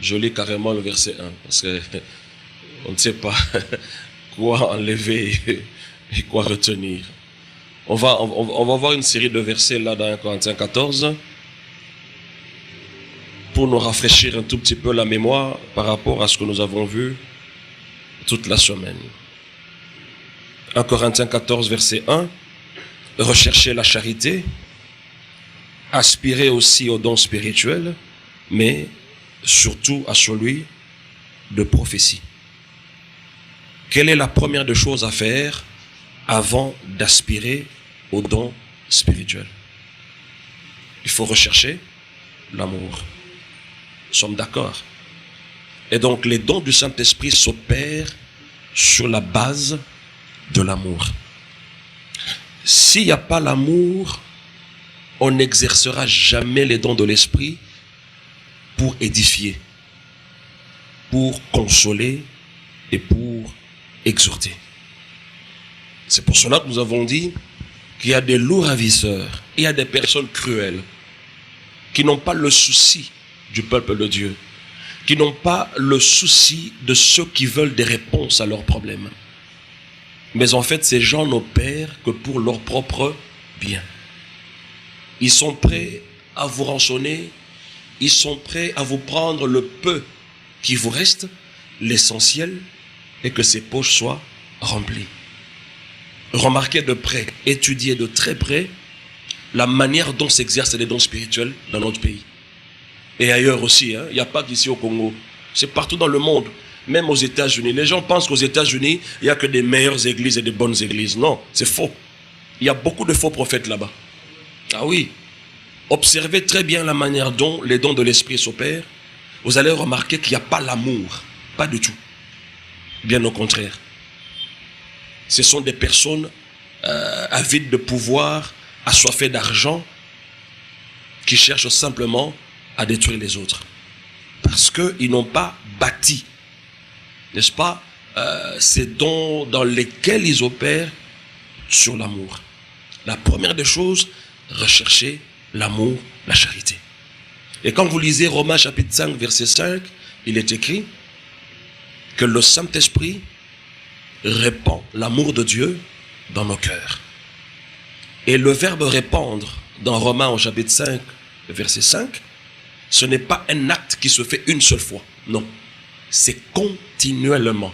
Je lis carrément le verset 1, parce que on ne sait pas quoi enlever et quoi retenir. On va voir une série de versets là dans 1 Corinthiens 14 pour nous rafraîchir un tout petit peu la mémoire par rapport à ce que nous avons vu toute la semaine. 1 Corinthiens 14, verset 1. Recherchez la charité, aspirez aussi aux dons spirituels, mais surtout à celui de prophétie. Quelle est la première des choses à faire avant d'aspirer aux dons spirituels? Il faut rechercher l'amour. Nous sommes d'accord. Et donc les dons du Saint-Esprit s'opèrent sur la base de l'amour. S'il n'y a pas l'amour, on n'exercera jamais les dons de l'Esprit pour édifier, pour consoler et pour exhorter. C'est pour cela que nous avons dit qu'il y a des loups ravisseurs, il y a des personnes cruelles qui n'ont pas le souci du peuple de Dieu, qui n'ont pas le souci de ceux qui veulent des réponses à leurs problèmes. Mais en fait, ces gens n'opèrent que pour leur propre bien. Ils sont prêts à vous rançonner, ils sont prêts à vous prendre le peu qui vous reste. L'essentiel est que ces poches soient remplies. Remarquez de près, étudiez de très près la manière dont s'exercent les dons spirituels dans notre pays. Et ailleurs aussi, il n'y a pas qu'ici au Congo. C'est partout dans le monde, même aux États-Unis. Les gens pensent qu'aux États-Unis, il n'y a que des meilleures églises et des bonnes églises. Non, c'est faux. Il y a beaucoup de faux prophètes là-bas. Ah oui. Observez très bien la manière dont les dons de l'esprit s'opèrent. Vous allez remarquer qu'il n'y a pas l'amour. Pas du tout. Bien au contraire. Ce sont des personnes avides de pouvoir, assoiffées d'argent, qui cherchent simplement à détruire les autres. Parce qu'ils n'ont pas bâti, n'est-ce pas, ces dons dans lesquels ils opèrent sur l'amour. La première des choses, rechercher l'amour, la charité. Et quand vous lisez Romains chapitre 5, verset 5, il est écrit que le Saint-Esprit répand l'amour de Dieu dans nos cœurs. Et le verbe répandre dans Romains au chapitre 5, verset 5, ce n'est pas un acte qui se fait une seule fois. Non, c'est continuellement.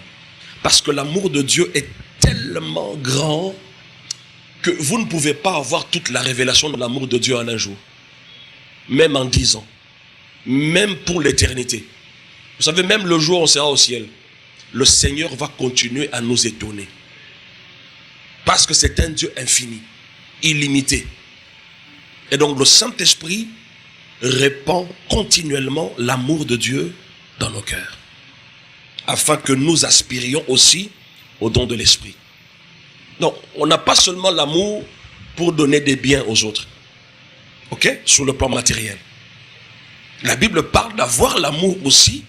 Parce que l'amour de Dieu est tellement grand que vous ne pouvez pas avoir toute la révélation de l'amour de Dieu en un jour. Même en 10 ans. Même pour l'éternité. Vous savez, même le jour où on sera au ciel, le Seigneur va continuer à nous étonner. Parce que c'est un Dieu infini, illimité. Et donc le Saint-Esprit répand continuellement l'amour de Dieu dans nos cœurs. Afin que nous aspirions aussi au don de l'Esprit. Donc, on n'a pas seulement l'amour pour donner des biens aux autres. Ok? Sur le plan matériel. La Bible parle d'avoir l'amour aussi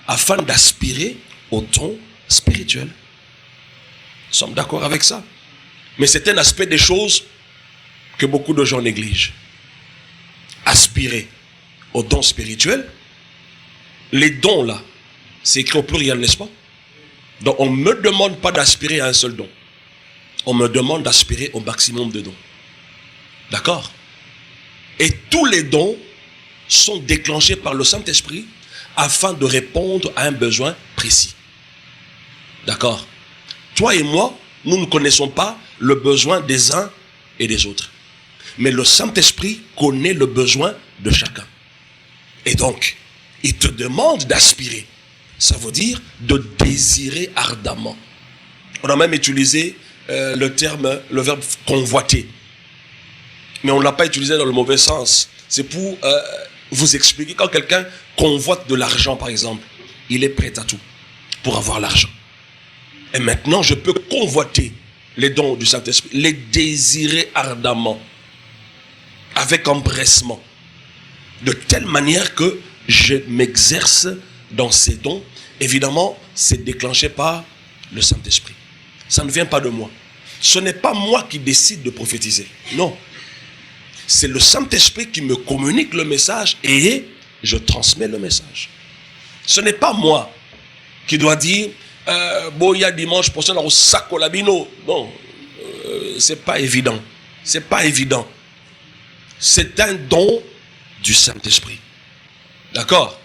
afin d'aspirer au don spirituel. Nous sommes d'accord avec ça. Mais c'est un aspect des choses que beaucoup de gens négligent. Aspirer au don spirituel. Les dons là, c'est écrit au pluriel, n'est-ce pas? Donc on ne me demande pas d'aspirer à un seul don. On me demande d'aspirer au maximum de dons. D'accord? Et tous les dons sont déclenchés par le Saint-Esprit afin de répondre à un besoin précis. D'accord? Toi et moi, nous ne connaissons pas le besoin des uns et des autres. Mais le Saint-Esprit connaît le besoin de chacun. Et donc, il te demande d'aspirer. Ça veut dire de désirer ardemment. On a même utilisé le verbe convoiter. Mais on ne l'a pas utilisé dans le mauvais sens. C'est pour vous expliquer, quand quelqu'un convoite de l'argent, par exemple, il est prêt à tout pour avoir l'argent. Et maintenant, je peux convoiter les dons du Saint-Esprit, les désirer ardemment, avec empressement, de telle manière que je m'exerce dans ces dons. Évidemment, c'est déclenché par le Saint-Esprit. Ça ne vient pas de moi. Ce n'est pas moi qui décide de prophétiser. Non. C'est le Saint-Esprit qui me communique le message et je transmets le message. Ce n'est pas moi qui dois dire, bon, il y a dimanche prochain au Sacco Labino. Non, c'est pas évident. C'est pas évident. C'est un don du Saint-Esprit. D'accord?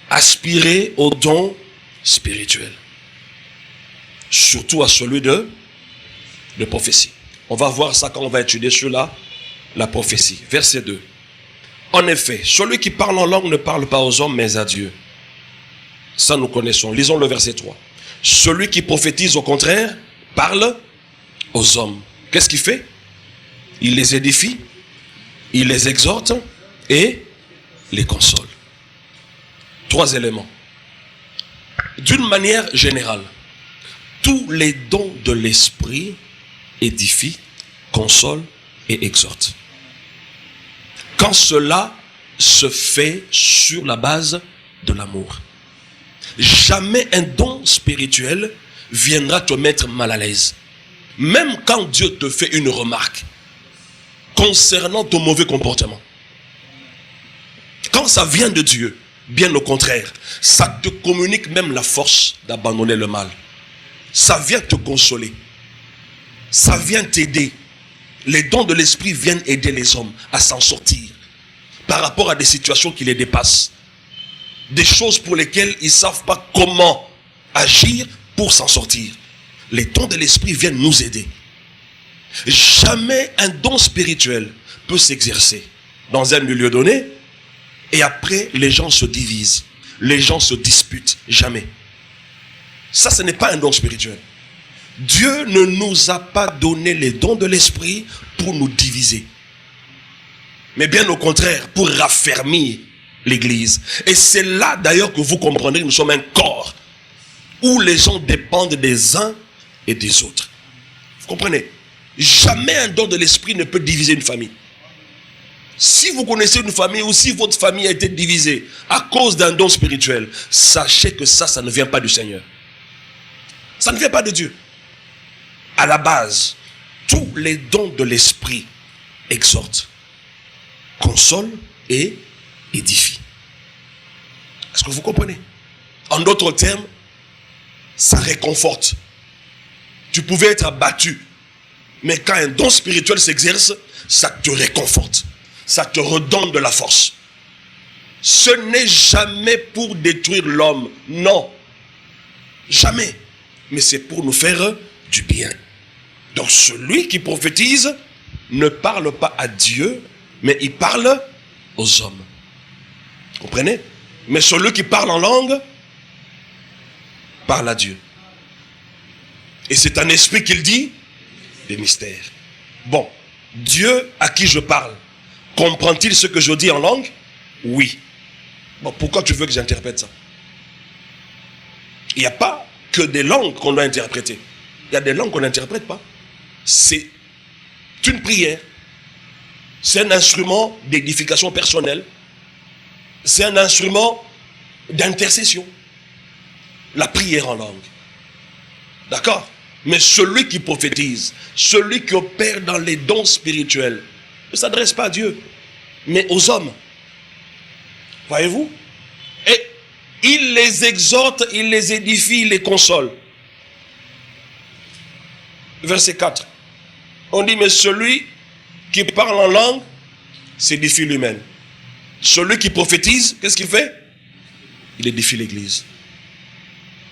Aspirer au don spirituel. Surtout à celui de prophétie. On va voir ça quand on va étudier sur la prophétie. Verset 2. En effet, celui qui parle en langue ne parle pas aux hommes, mais à Dieu. Ça, nous connaissons. Lisons le verset 3. Celui qui prophétise, au contraire, parle aux hommes. Qu'est-ce qu'il fait? Il les édifie, il les exhorte et les console. 3 éléments. D'une manière générale, tous les dons de l'esprit édifient, consolent et exhortent. Quand cela se fait sur la base de l'amour. Jamais un don spirituel viendra te mettre mal à l'aise. Même quand Dieu te fait une remarque concernant ton mauvais comportement. Quand ça vient de Dieu, bien au contraire, ça te communique même la force d'abandonner le mal. Ça vient te consoler. Ça vient t'aider. Les dons de l'esprit viennent aider les hommes à s'en sortir par rapport à des situations qui les dépassent. Des choses pour lesquelles ils ne savent pas comment agir pour s'en sortir. Les dons de l'esprit viennent nous aider. Jamais un don spirituel peut s'exercer dans un milieu donné et après les gens se divisent. Les gens se disputent. Jamais. Ça, ce n'est pas un don spirituel. Dieu ne nous a pas donné les dons de l'esprit pour nous diviser. Mais bien au contraire, pour raffermir l'église. Et c'est là d'ailleurs que vous comprendrez que nous sommes un corps où les gens dépendent des uns et des autres. Vous comprenez? Jamais un don de l'esprit ne peut diviser une famille. Si vous connaissez une famille ou si votre famille a été divisée à cause d'un don spirituel, sachez que ça ne vient pas du Seigneur. Ça ne vient pas de Dieu. À la base, tous les dons de l'esprit exhortent, consolent et édifient. Est-ce que vous comprenez? En d'autres termes, ça réconforte. Tu pouvais être abattu, mais quand un don spirituel s'exerce, ça te réconforte. Ça te redonne de la force. Ce n'est jamais pour détruire l'homme. Non. Jamais. Mais c'est pour nous faire du bien. Donc celui qui prophétise ne parle pas à Dieu, mais il parle aux hommes. Vous comprenez? Mais celui qui parle en langue parle à Dieu. Et c'est un esprit qu'il dit des mystères. Bon, Dieu à qui je parle, comprend-il ce que je dis en langue? Oui. Bon, pourquoi tu veux que j'interprète ça? Il n'y a pas que des langues qu'on doit interpréter. Il y a des langues qu'on n'interprète pas. C'est une prière. C'est un instrument d'édification personnelle. C'est un instrument d'intercession. La prière en langue. D'accord? Mais celui qui prophétise, celui qui opère dans les dons spirituels, ne s'adresse pas à Dieu, mais aux hommes. Voyez-vous? Et il les exhorte, il les édifie, il les console. Verset 4. On dit, mais celui qui parle en langue s'édifie lui-même. Celui qui prophétise, qu'est-ce qu'il fait? Il édifie l'église.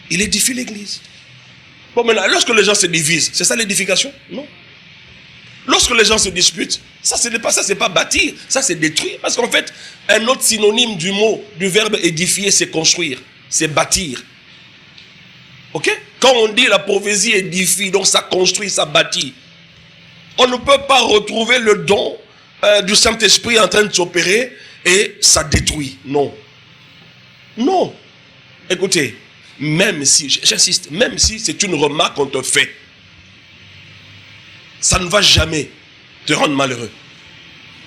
Il édifie l'église. Bon, maintenant, lorsque les gens se divisent, c'est ça l'édification? Non. Lorsque les gens se disputent, ça c'est pas bâtir, ça c'est détruire. Parce qu'en fait, un autre synonyme du mot, du verbe édifier, c'est construire, c'est bâtir. Ok? Quand on dit la prophétie édifie, donc ça construit, ça bâtit. On ne peut pas retrouver le don du Saint-Esprit en train de s'opérer et ça détruit. Non. Non. Écoutez, même si, j'insiste, même si c'est une remarque qu'on te fait, ça ne va jamais te rendre malheureux.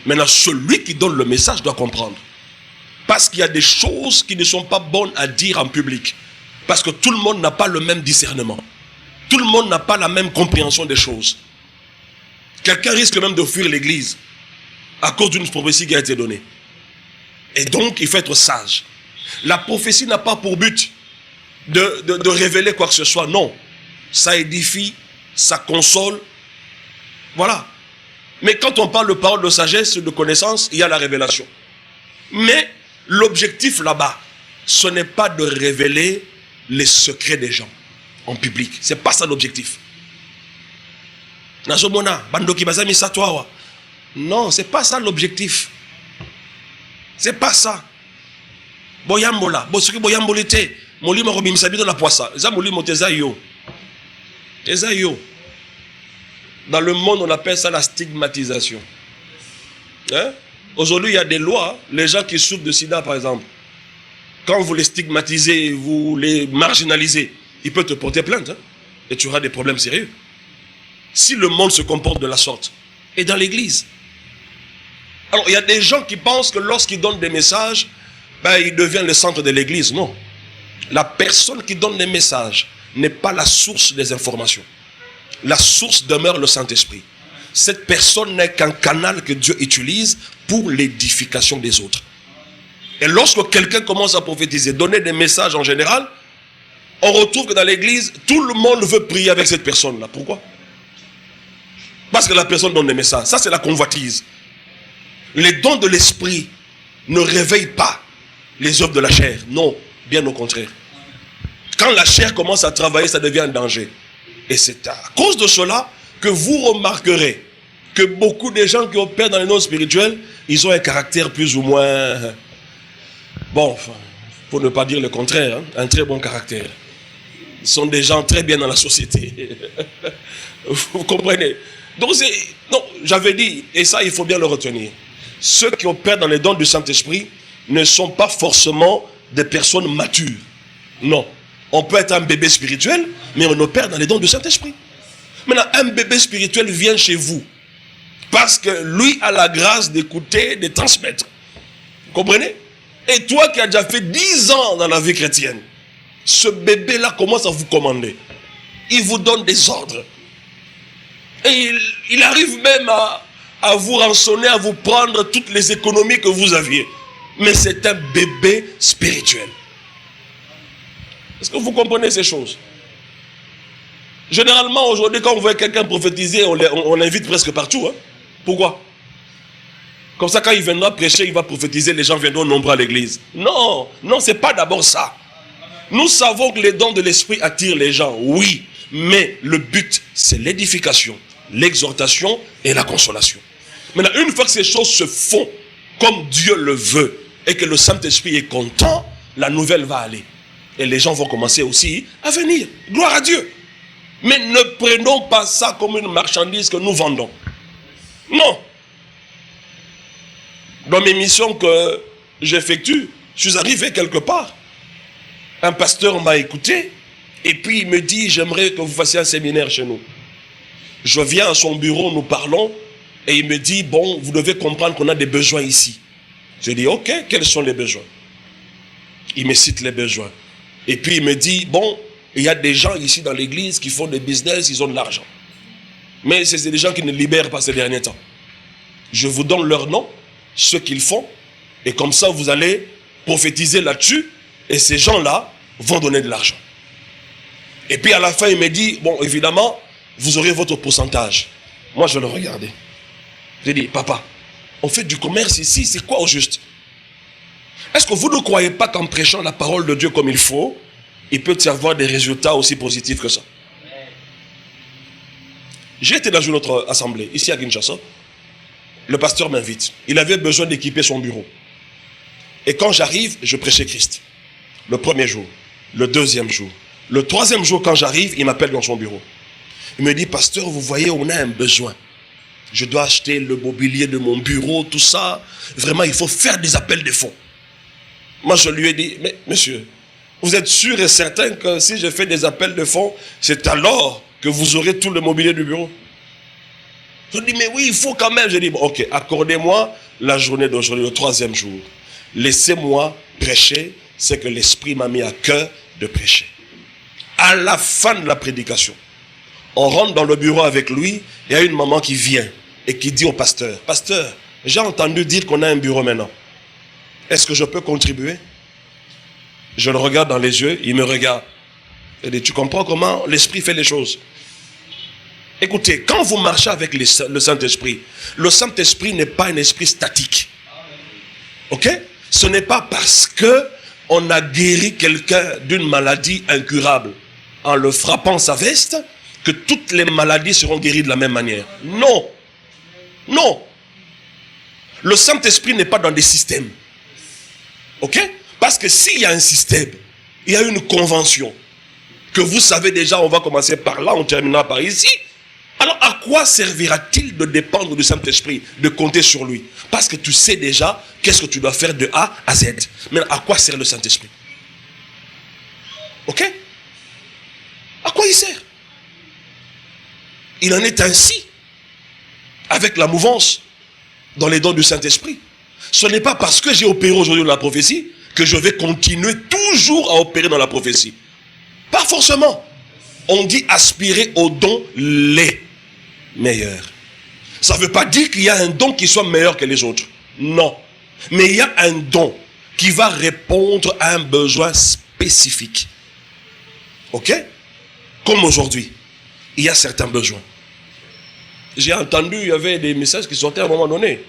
Maintenant, celui qui donne le message doit comprendre. Parce qu'il y a des choses qui ne sont pas bonnes à dire en public. Parce que tout le monde n'a pas le même discernement. Tout le monde n'a pas la même compréhension des choses. Quelqu'un risque même de fuir l'église à cause d'une prophétie qui a été donnée. Et donc, il faut être sage. La prophétie n'a pas pour but de révéler quoi que ce soit. Non. Ça édifie, ça console. Voilà. Mais quand on parle de parole de sagesse, de connaissance, il y a la révélation. Mais l'objectif là-bas, ce n'est pas de révéler les secrets des gens en public. Ce n'est pas ça l'objectif. Non, ce n'est pas ça l'objectif. C'est pas ça. Boyambola, bosuki boyambolete, molimo robimsabi dans la poissa. Ça molimo tezayo. Tezayo. Dans le monde, on appelle ça la stigmatisation. Hein? Aujourd'hui, il y a des lois. Les gens qui souffrent de sida, par exemple, quand vous les stigmatisez, vous les marginalisez, ils peuvent te porter plainte. Hein? Et tu auras des problèmes sérieux. Si le monde se comporte de la sorte. Et dans l'église. Alors, il y a des gens qui pensent que lorsqu'ils donnent des messages, il devient le centre de l'église. Non. La personne qui donne des messages n'est pas la source des informations. La source demeure le Saint-Esprit. Cette personne n'est qu'un canal que Dieu utilise pour l'édification des autres. Et lorsque quelqu'un commence à prophétiser, donner des messages en général, on retrouve que dans l'église, tout le monde veut prier avec cette personne-là. Pourquoi? Parce que la personne donne des messages. Ça, c'est la convoitise. Les dons de l'esprit ne réveillent pas les œuvres de la chair. Non, bien au contraire. Quand la chair commence à travailler, ça devient un danger. Et c'est à cause de cela que vous remarquerez que beaucoup de gens qui opèrent dans les dons spirituels, ils ont un caractère plus ou moins... Bon, pour ne pas dire le contraire, hein, un très bon caractère. Ils sont des gens très bien dans la société. Vous comprenez? Donc, non, j'avais dit, et ça, il faut bien le retenir. Ceux qui opèrent dans les dons du Saint-Esprit ne sont pas forcément des personnes matures. Non. On peut être un bébé spirituel, mais on opère dans les dons du Saint-Esprit. Maintenant, un bébé spirituel vient chez vous parce que lui a la grâce d'écouter, de transmettre. Vous comprenez? Et toi qui as déjà fait 10 ans dans la vie chrétienne, ce bébé-là commence à vous commander. Il vous donne des ordres. Et il arrive même à vous rançonner, à vous prendre toutes les économies que vous aviez. Mais c'est un bébé spirituel. Est-ce que vous comprenez ces choses? Généralement, aujourd'hui, quand on voit quelqu'un prophétiser, on l'invite presque partout. Hein? Pourquoi? Comme ça, quand il viendra prêcher, il va prophétiser, les gens viendront nombreux à l'église. Non, non, c'est pas d'abord ça. Nous savons que les dons de l'esprit attirent les gens, oui. Mais le but, c'est l'édification, l'exhortation et la consolation. Maintenant, une fois que ces choses se font comme Dieu le veut et que le Saint-Esprit est content, la nouvelle va aller. Et les gens vont commencer aussi à venir. Gloire à Dieu. Mais ne prenons pas ça comme une marchandise que nous vendons. Non. Dans mes missions que j'effectue, je suis arrivé quelque part. Un pasteur m'a écouté et puis il me dit, j'aimerais que vous fassiez un séminaire chez nous. Je viens à son bureau, nous parlons et il me dit, bon, vous devez comprendre qu'on a des besoins ici. Je dis, ok, quels sont les besoins? Il me cite les besoins. Et puis il me dit, bon, il y a des gens ici dans l'église qui font des business, ils ont de l'argent. Mais c'est des gens qui ne libèrent pas ces derniers temps. Je vous donne leur nom, ce qu'ils font, et comme ça vous allez prophétiser là-dessus, et ces gens-là vont donner de l'argent. Et puis à la fin il me dit, bon évidemment, vous aurez votre pourcentage. Moi je le regardais. J'ai dit, papa, on fait du commerce ici, c'est quoi au juste? Est-ce que vous ne croyez pas qu'en prêchant la parole de Dieu comme il faut, il peut y avoir des résultats aussi positifs que ça? J'ai été dans une autre assemblée, ici à Kinshasa. Le pasteur m'invite. Il avait besoin d'équiper son bureau. Et quand j'arrive, je prêchais Christ. Le premier jour, le deuxième jour. Le troisième jour, quand j'arrive, il m'appelle dans son bureau. Il me dit, pasteur, vous voyez, on a un besoin. Je dois acheter le mobilier de mon bureau, tout ça. Vraiment, il faut faire des appels de fonds. Moi, je lui ai dit, mais monsieur, vous êtes sûr et certain que si je fais des appels de fonds, c'est alors que vous aurez tout le mobilier du bureau? Je dis, mais oui, il faut quand même. Je dis, bon, ok, accordez-moi la journée d'aujourd'hui, le troisième jour. Laissez-moi prêcher ce que l'Esprit m'a mis à cœur de prêcher. À la fin de la prédication, on rentre dans le bureau avec lui, il y a une maman qui vient et qui dit au pasteur, pasteur, j'ai entendu dire qu'on a un bureau maintenant. Est-ce que je peux contribuer? Je le regarde dans les yeux, il me regarde. Il dit, tu comprends comment l'Esprit fait les choses? Écoutez, quand vous marchez avec le Saint-Esprit n'est pas un esprit statique. Ok? Ce n'est pas parce que on a guéri quelqu'un d'une maladie incurable en le frappant sa veste que toutes les maladies seront guéries de la même manière. Non. Non. Le Saint-Esprit n'est pas dans des systèmes. Ok? Parce que s'il y a un système, il y a une convention que vous savez déjà, on va commencer par là, on terminera par ici. Alors à quoi servira-t-il de dépendre du Saint-Esprit, de compter sur lui? Parce que tu sais déjà qu'est-ce que tu dois faire de A à Z. Mais à quoi sert le Saint-Esprit? Ok? À quoi il sert? Il en est ainsi avec la mouvance dans les dons du Saint-Esprit. Ce n'est pas parce que j'ai opéré aujourd'hui dans la prophétie que je vais continuer toujours à opérer dans la prophétie. Pas forcément. On dit aspirer aux dons les meilleurs. Ça ne veut pas dire qu'il y a un don qui soit meilleur que les autres. Non. Mais il y a un don qui va répondre à un besoin spécifique. Ok? Comme aujourd'hui, il y a certains besoins. J'ai entendu, il y avait des messages qui sortaient à un moment donné.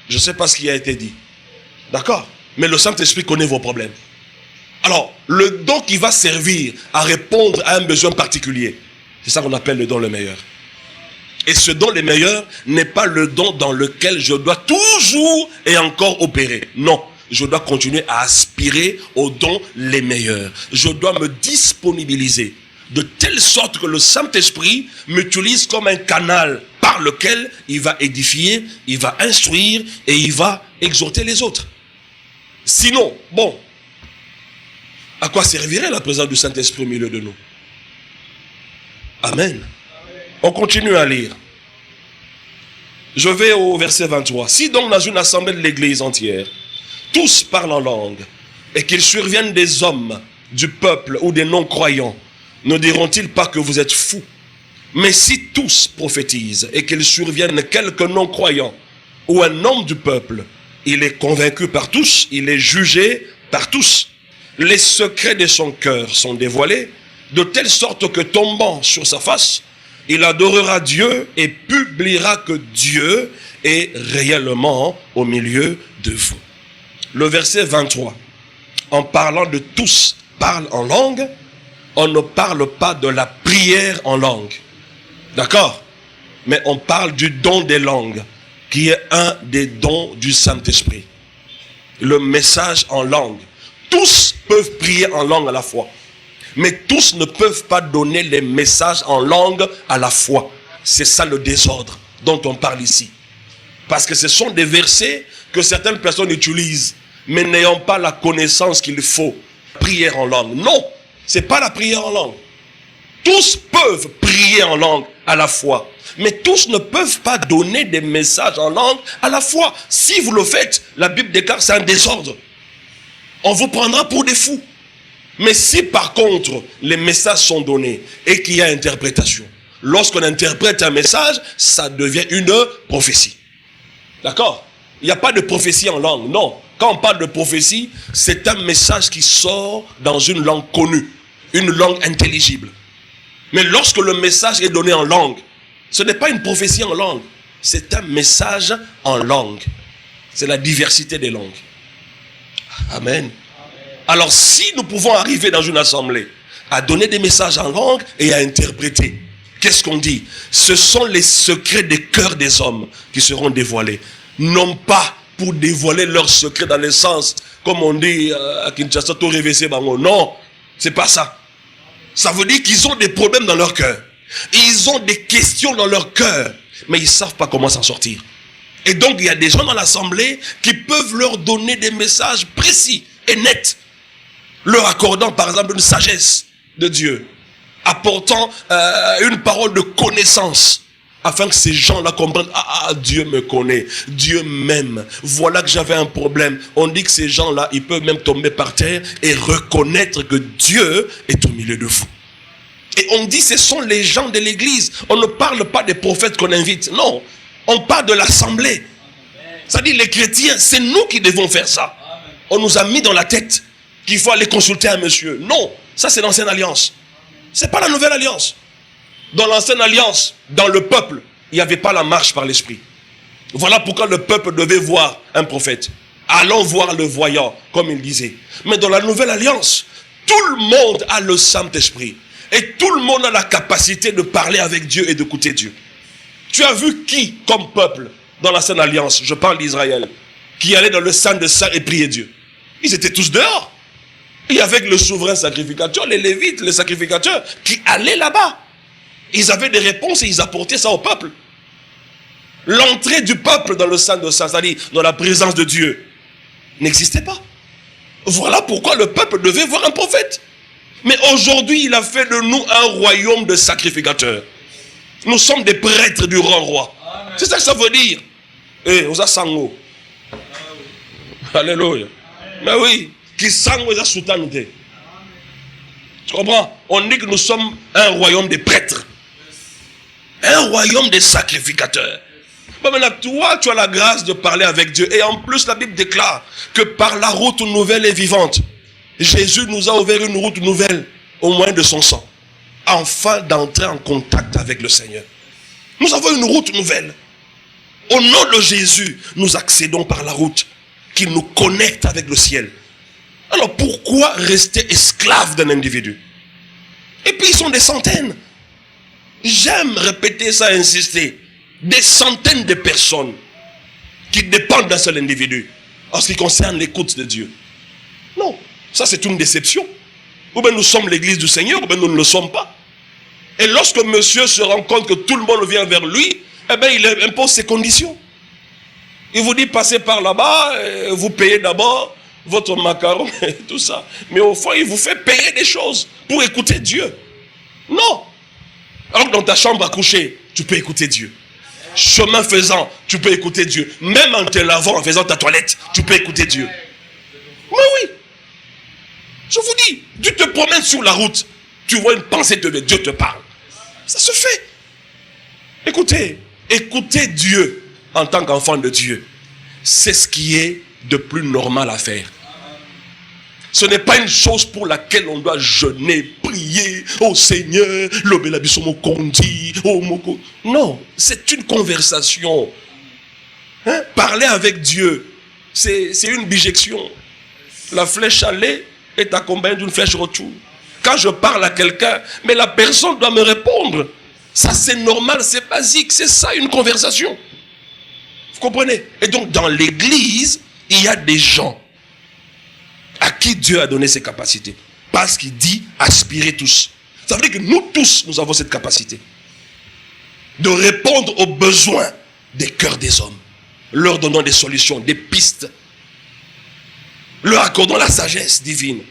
Je ne sais pas ce qui a été dit. D'accord? Mais le Saint-Esprit connaît vos problèmes. Alors, le don qui va servir à répondre à un besoin particulier, c'est ça qu'on appelle le don le meilleur. Et ce don le meilleur n'est pas le don dans lequel je dois toujours et encore opérer. Non, je dois continuer à aspirer aux dons les meilleurs. Je dois me disponibiliser de telle sorte que le Saint-Esprit m'utilise comme un canal par lequel il va édifier, il va instruire et il va exhorter les autres. Sinon, bon, à quoi servirait la présence du Saint-Esprit au milieu de nous? Amen. On continue à lire. Je vais au verset 23. Si donc dans une assemblée de l'église entière, tous parlent en langue, et qu'il survienne des hommes du peuple ou des non-croyants, ne diront-ils pas que vous êtes fous? Mais si tous prophétisent, et qu'il survienne quelques non-croyants, ou un homme du peuple, il est convaincu par tous, il est jugé par tous. Les secrets de son cœur sont dévoilés, de telle sorte que tombant sur sa face, il adorera Dieu et publiera que Dieu est réellement au milieu de vous. Le verset 23, en parlant de tous parlent en langue, on ne parle pas de la prière en langue. D'accord? Mais on parle du don des langues, qui est un des dons du Saint-Esprit. Le message en langue. Tous peuvent prier en langue à la fois. Mais tous ne peuvent pas donner les messages en langue à la fois. C'est ça le désordre dont on parle ici. Parce que ce sont des versets que certaines personnes utilisent, mais n'ayant pas la connaissance qu'il faut. Prière en langue. Non, ce n'est pas la prière en langue. Tous peuvent prier en langue à la fois. Mais tous ne peuvent pas donner des messages en langue à la fois. Si vous le faites, la Bible déclare que c'est un désordre. On vous prendra pour des fous. Mais si par contre, les messages sont donnés et qu'il y a interprétation, lorsqu'on interprète un message, ça devient une prophétie. D'accord? Il n'y a pas de prophétie en langue, non. Quand on parle de prophétie, c'est un message qui sort dans une langue connue, une langue intelligible. Mais lorsque le message est donné en langue, ce n'est pas une prophétie en langue, c'est un message en langue. C'est la diversité des langues. Amen. Alors si nous pouvons arriver dans une assemblée à donner des messages en langue et à interpréter, qu'est-ce qu'on dit? Ce sont les secrets des cœurs des hommes qui seront dévoilés. Non pas pour dévoiler leurs secrets dans le sens, comme on dit à Kinshasa, tout révélé, non, c'est pas ça. Ça veut dire qu'ils ont des problèmes dans leur cœur. Ils ont des questions dans leur cœur, mais ils ne savent pas comment s'en sortir. Et donc il y a des gens dans l'assemblée qui peuvent leur donner des messages précis et nets, leur accordant par exemple une sagesse de Dieu, apportant une parole de connaissance, afin que ces gens-là comprennent, Dieu me connaît, Dieu m'aime, voilà que j'avais un problème. On dit que ces gens-là, ils peuvent même tomber par terre et reconnaître que Dieu est au milieu de vous. Et on dit ce sont les gens de l'église. On ne parle pas des prophètes qu'on invite, non, on parle de l'assemblée. C'est-à-dire les chrétiens, c'est nous qui devons faire ça. On nous a mis dans la tête qu'il faut aller consulter un monsieur. Non, ça c'est l'ancienne alliance. C'est pas la nouvelle alliance. Dans l'ancienne alliance, dans le peuple, il n'y avait pas la marche par l'esprit. Voilà pourquoi le peuple devait voir un prophète. Allons voir le voyant, comme il disait. Mais dans la nouvelle alliance, tout le monde a le Saint-Esprit. Et tout le monde a la capacité de parler avec Dieu et d'écouter Dieu. Tu as vu qui, comme peuple, dans l'ancienne alliance, je parle d'Israël, qui allait dans le Saint des Saints et prier Dieu? Ils étaient tous dehors. Et avec le souverain sacrificateur, les Lévites, les sacrificateurs, qui allaient là-bas. Ils avaient des réponses et ils apportaient ça au peuple. L'entrée du peuple dans le Saint des Saints, c'est-à-dire dans la présence de Dieu, n'existait pas. Voilà pourquoi le peuple devait voir un prophète. Mais aujourd'hui, il a fait de nous un royaume de sacrificateurs. Nous sommes des prêtres du grand roi. C'est ça que ça veut dire. Eh, on a sango. Alléluia. Mais oui, qui sango est soutanité. Tu comprends? On dit que nous sommes un royaume des prêtres. Un royaume des sacrificateurs. Bon, maintenant, toi, tu as la grâce de parler avec Dieu. Et en plus, la Bible déclare que par la route nouvelle et vivante, Jésus nous a ouvert une route nouvelle au moyen de son sang. Afin d'entrer en contact avec le Seigneur. Nous avons une route nouvelle. Au nom de Jésus, nous accédons par la route qui nous connecte avec le ciel. Alors pourquoi rester esclave d'un individu? Et puis ils sont des centaines. J'aime répéter ça, insister. Des centaines de personnes qui dépendent d'un seul individu en ce qui concerne l'écoute de Dieu. Non, ça c'est une déception. Ou bien nous sommes l'église du Seigneur, ou bien nous ne le sommes pas. Et lorsque monsieur se rend compte que tout le monde vient vers lui, eh bien il impose ses conditions. Il vous dit passez par là-bas, vous payez d'abord votre macaron et tout ça. Mais au fond, il vous fait payer des choses pour écouter Dieu. Non. Alors que dans ta chambre à coucher, tu peux écouter Dieu. Chemin faisant, tu peux écouter Dieu. Même en te lavant, en faisant ta toilette, tu peux écouter Dieu. Mais oui. Je vous dis, tu te promènes sur la route, tu vois une pensée de Dieu te parle. Ça se fait. Écoutez Dieu en tant qu'enfant de Dieu. C'est ce qui est de plus normal à faire. Ce n'est pas une chose pour laquelle on doit jeûner, prier, oh Seigneur, non, c'est une conversation. Hein? Parler avec Dieu, c'est une bijection. La flèche aller est accompagnée d'une flèche retour. Quand je parle à quelqu'un, mais la personne doit me répondre. Ça c'est normal, c'est basique, c'est ça une conversation. Vous comprenez? Et donc dans l'église, il y a des gens à qui Dieu a donné ses capacités. Parce qu'il dit aspirez tous. Ça veut dire que nous tous, nous avons cette capacité de répondre aux besoins des cœurs des hommes, leur donnant des solutions, des pistes, leur accordant la sagesse divine,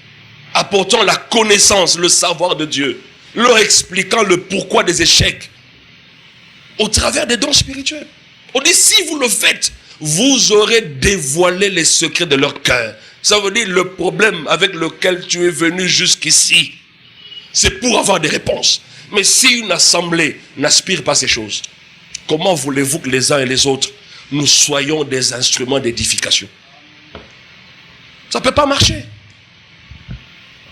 apportant la connaissance, le savoir de Dieu, leur expliquant le pourquoi des échecs au travers des dons spirituels. On dit si vous le faites, vous aurez dévoilé les secrets de leur cœur. Ça veut dire le problème avec lequel tu es venu jusqu'ici, c'est pour avoir des réponses. Mais si une assemblée n'aspire pas à ces choses, comment voulez-vous que les uns et les autres, nous soyons des instruments d'édification? Ça ne peut pas marcher.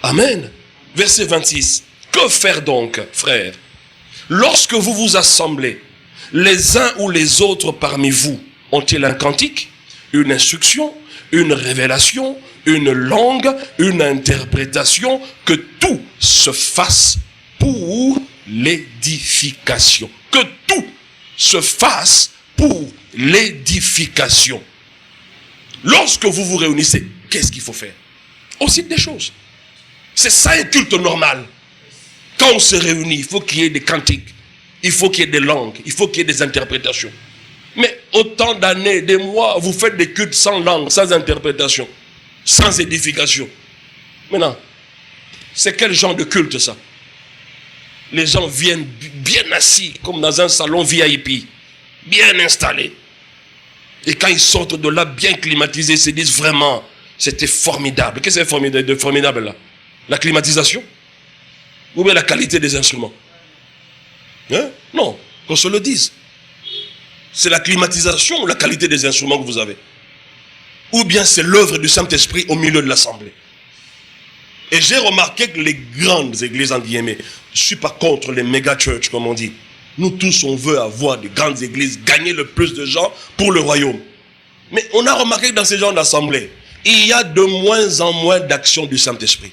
Amen. Verset 26. Que faire donc, frères? Lorsque vous vous assemblez, les uns ou les autres parmi vous ont-ils un cantique, une instruction, une révélation, une langue, une interprétation? Que tout se fasse pour l'édification. Que tout se fasse pour l'édification. Lorsque vous vous réunissez, qu'est-ce qu'il faut faire? On cite des choses. C'est ça un culte normal. Quand on se réunit, il faut qu'il y ait des cantiques, il faut qu'il y ait des langues, il faut qu'il y ait des interprétations. Mais autant d'années, des mois, vous faites des cultes sans langue, sans interprétation, sans édification. Maintenant, c'est quel genre de culte ça? Les gens viennent bien assis, comme dans un salon VIP, bien installés. Et quand ils sortent de là, bien climatisés, ils se disent vraiment, c'était formidable. Qu'est-ce que c'est de formidable là? La climatisation? Ou bien la qualité des instruments? Hein? Non, qu'on se le dise. C'est la climatisation ou la qualité des instruments que vous avez? Ou bien c'est l'œuvre du Saint-Esprit au milieu de l'assemblée? Et j'ai remarqué que les grandes églises, en guillemets, je ne suis pas contre les méga church, comme on dit. Nous tous, on veut avoir des grandes églises, gagner le plus de gens pour le royaume. Mais on a remarqué que dans ces genres d'assemblées, il y a de moins en moins d'action du Saint-Esprit.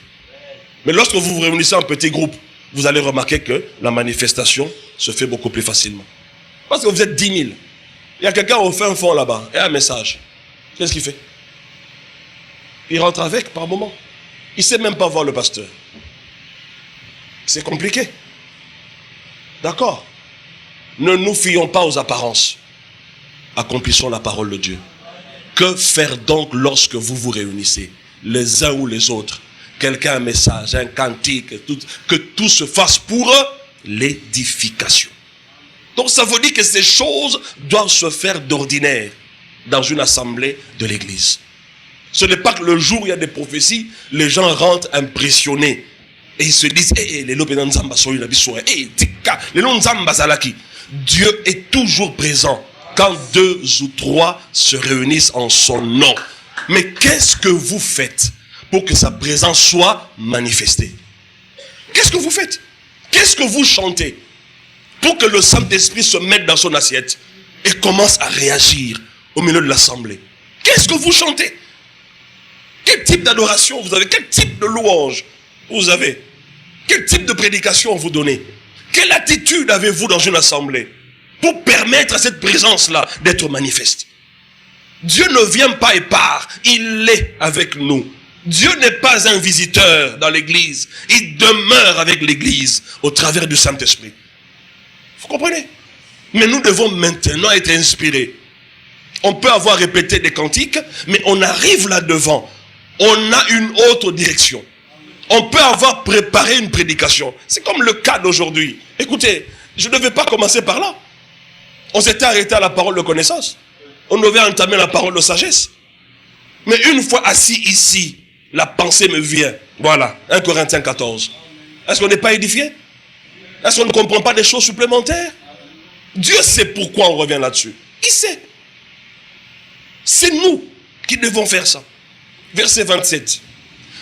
Mais lorsque vous vous réunissez en petits groupes, vous allez remarquer que la manifestation se fait beaucoup plus facilement. Parce que vous êtes 10 000. Il y a quelqu'un au fin fond là-bas, et un message. Qu'est-ce qu'il fait? Il rentre avec par moment. Il ne sait même pas voir le pasteur. C'est compliqué. D'accord? Ne nous fions pas aux apparences. Accomplissons la parole de Dieu. Que faire donc lorsque vous vous réunissez, les uns ou les autres? Quelqu'un a un message, un cantique, que tout se fasse pour l'édification. Donc ça veut dire que ces choses doivent se faire d'ordinaire dans une assemblée de l'église. Ce n'est pas que le jour où il y a des prophéties, les gens rentrent impressionnés. Et ils se disent, Dieu est toujours présent quand 2 ou 3 se réunissent en son nom. Mais qu'est-ce que vous faites pour que sa présence soit manifestée? Qu'est-ce que vous faites? Qu'est-ce que vous chantez pour que le Saint-Esprit se mette dans son assiette et commence à réagir au milieu de l'assemblée? Qu'est-ce que vous chantez? Quel type d'adoration vous avez? Quel type de louange vous avez? Quel type de prédication vous donnez? Quelle attitude avez-vous dans une assemblée pour permettre à cette présence-là d'être manifeste? Dieu ne vient pas et part, il est avec nous. Dieu n'est pas un visiteur dans l'église, il demeure avec l'église au travers du Saint-Esprit. Vous comprenez? Mais nous devons maintenant être inspirés. On peut avoir répété des cantiques, mais on arrive là devant. On a une autre direction. On peut avoir préparé une prédication. C'est comme le cas d'aujourd'hui. Écoutez, je ne vais pas commencer par là. On s'était arrêté à la parole de connaissance. On devait entamer la parole de sagesse. Mais une fois assis ici, la pensée me vient. Voilà, 1 Corinthiens 14. Est-ce qu'on n'est pas édifié? Est-ce qu'on ne comprend pas des choses supplémentaires? Dieu sait pourquoi on revient là-dessus. Il sait. C'est nous qui devons faire ça. Verset 27.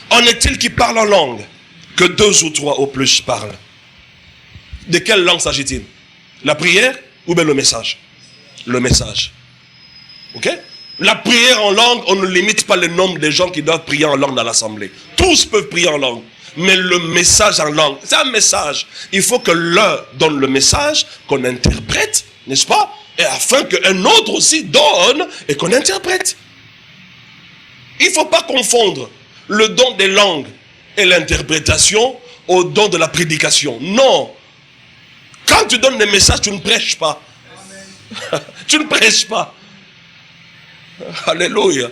En est-il qui parle en langue que 2 ou 3 au plus parlent? De quelle langue s'agit-il? La prière ou bien le message? Le message. Ok? La prière en langue, on ne limite pas le nombre de gens qui doivent prier en langue dans l'assemblée. Tous peuvent prier en langue. Mais le message en langue, c'est un message. Il faut que l'un donne le message, qu'on interprète, n'est-ce pas? Et afin qu'un autre aussi donne et qu'on interprète. Il ne faut pas confondre le don des langues et l'interprétation au don de la prédication. Non. Quand tu donnes des messages, tu ne prêches pas. Tu ne prêches pas. Alléluia.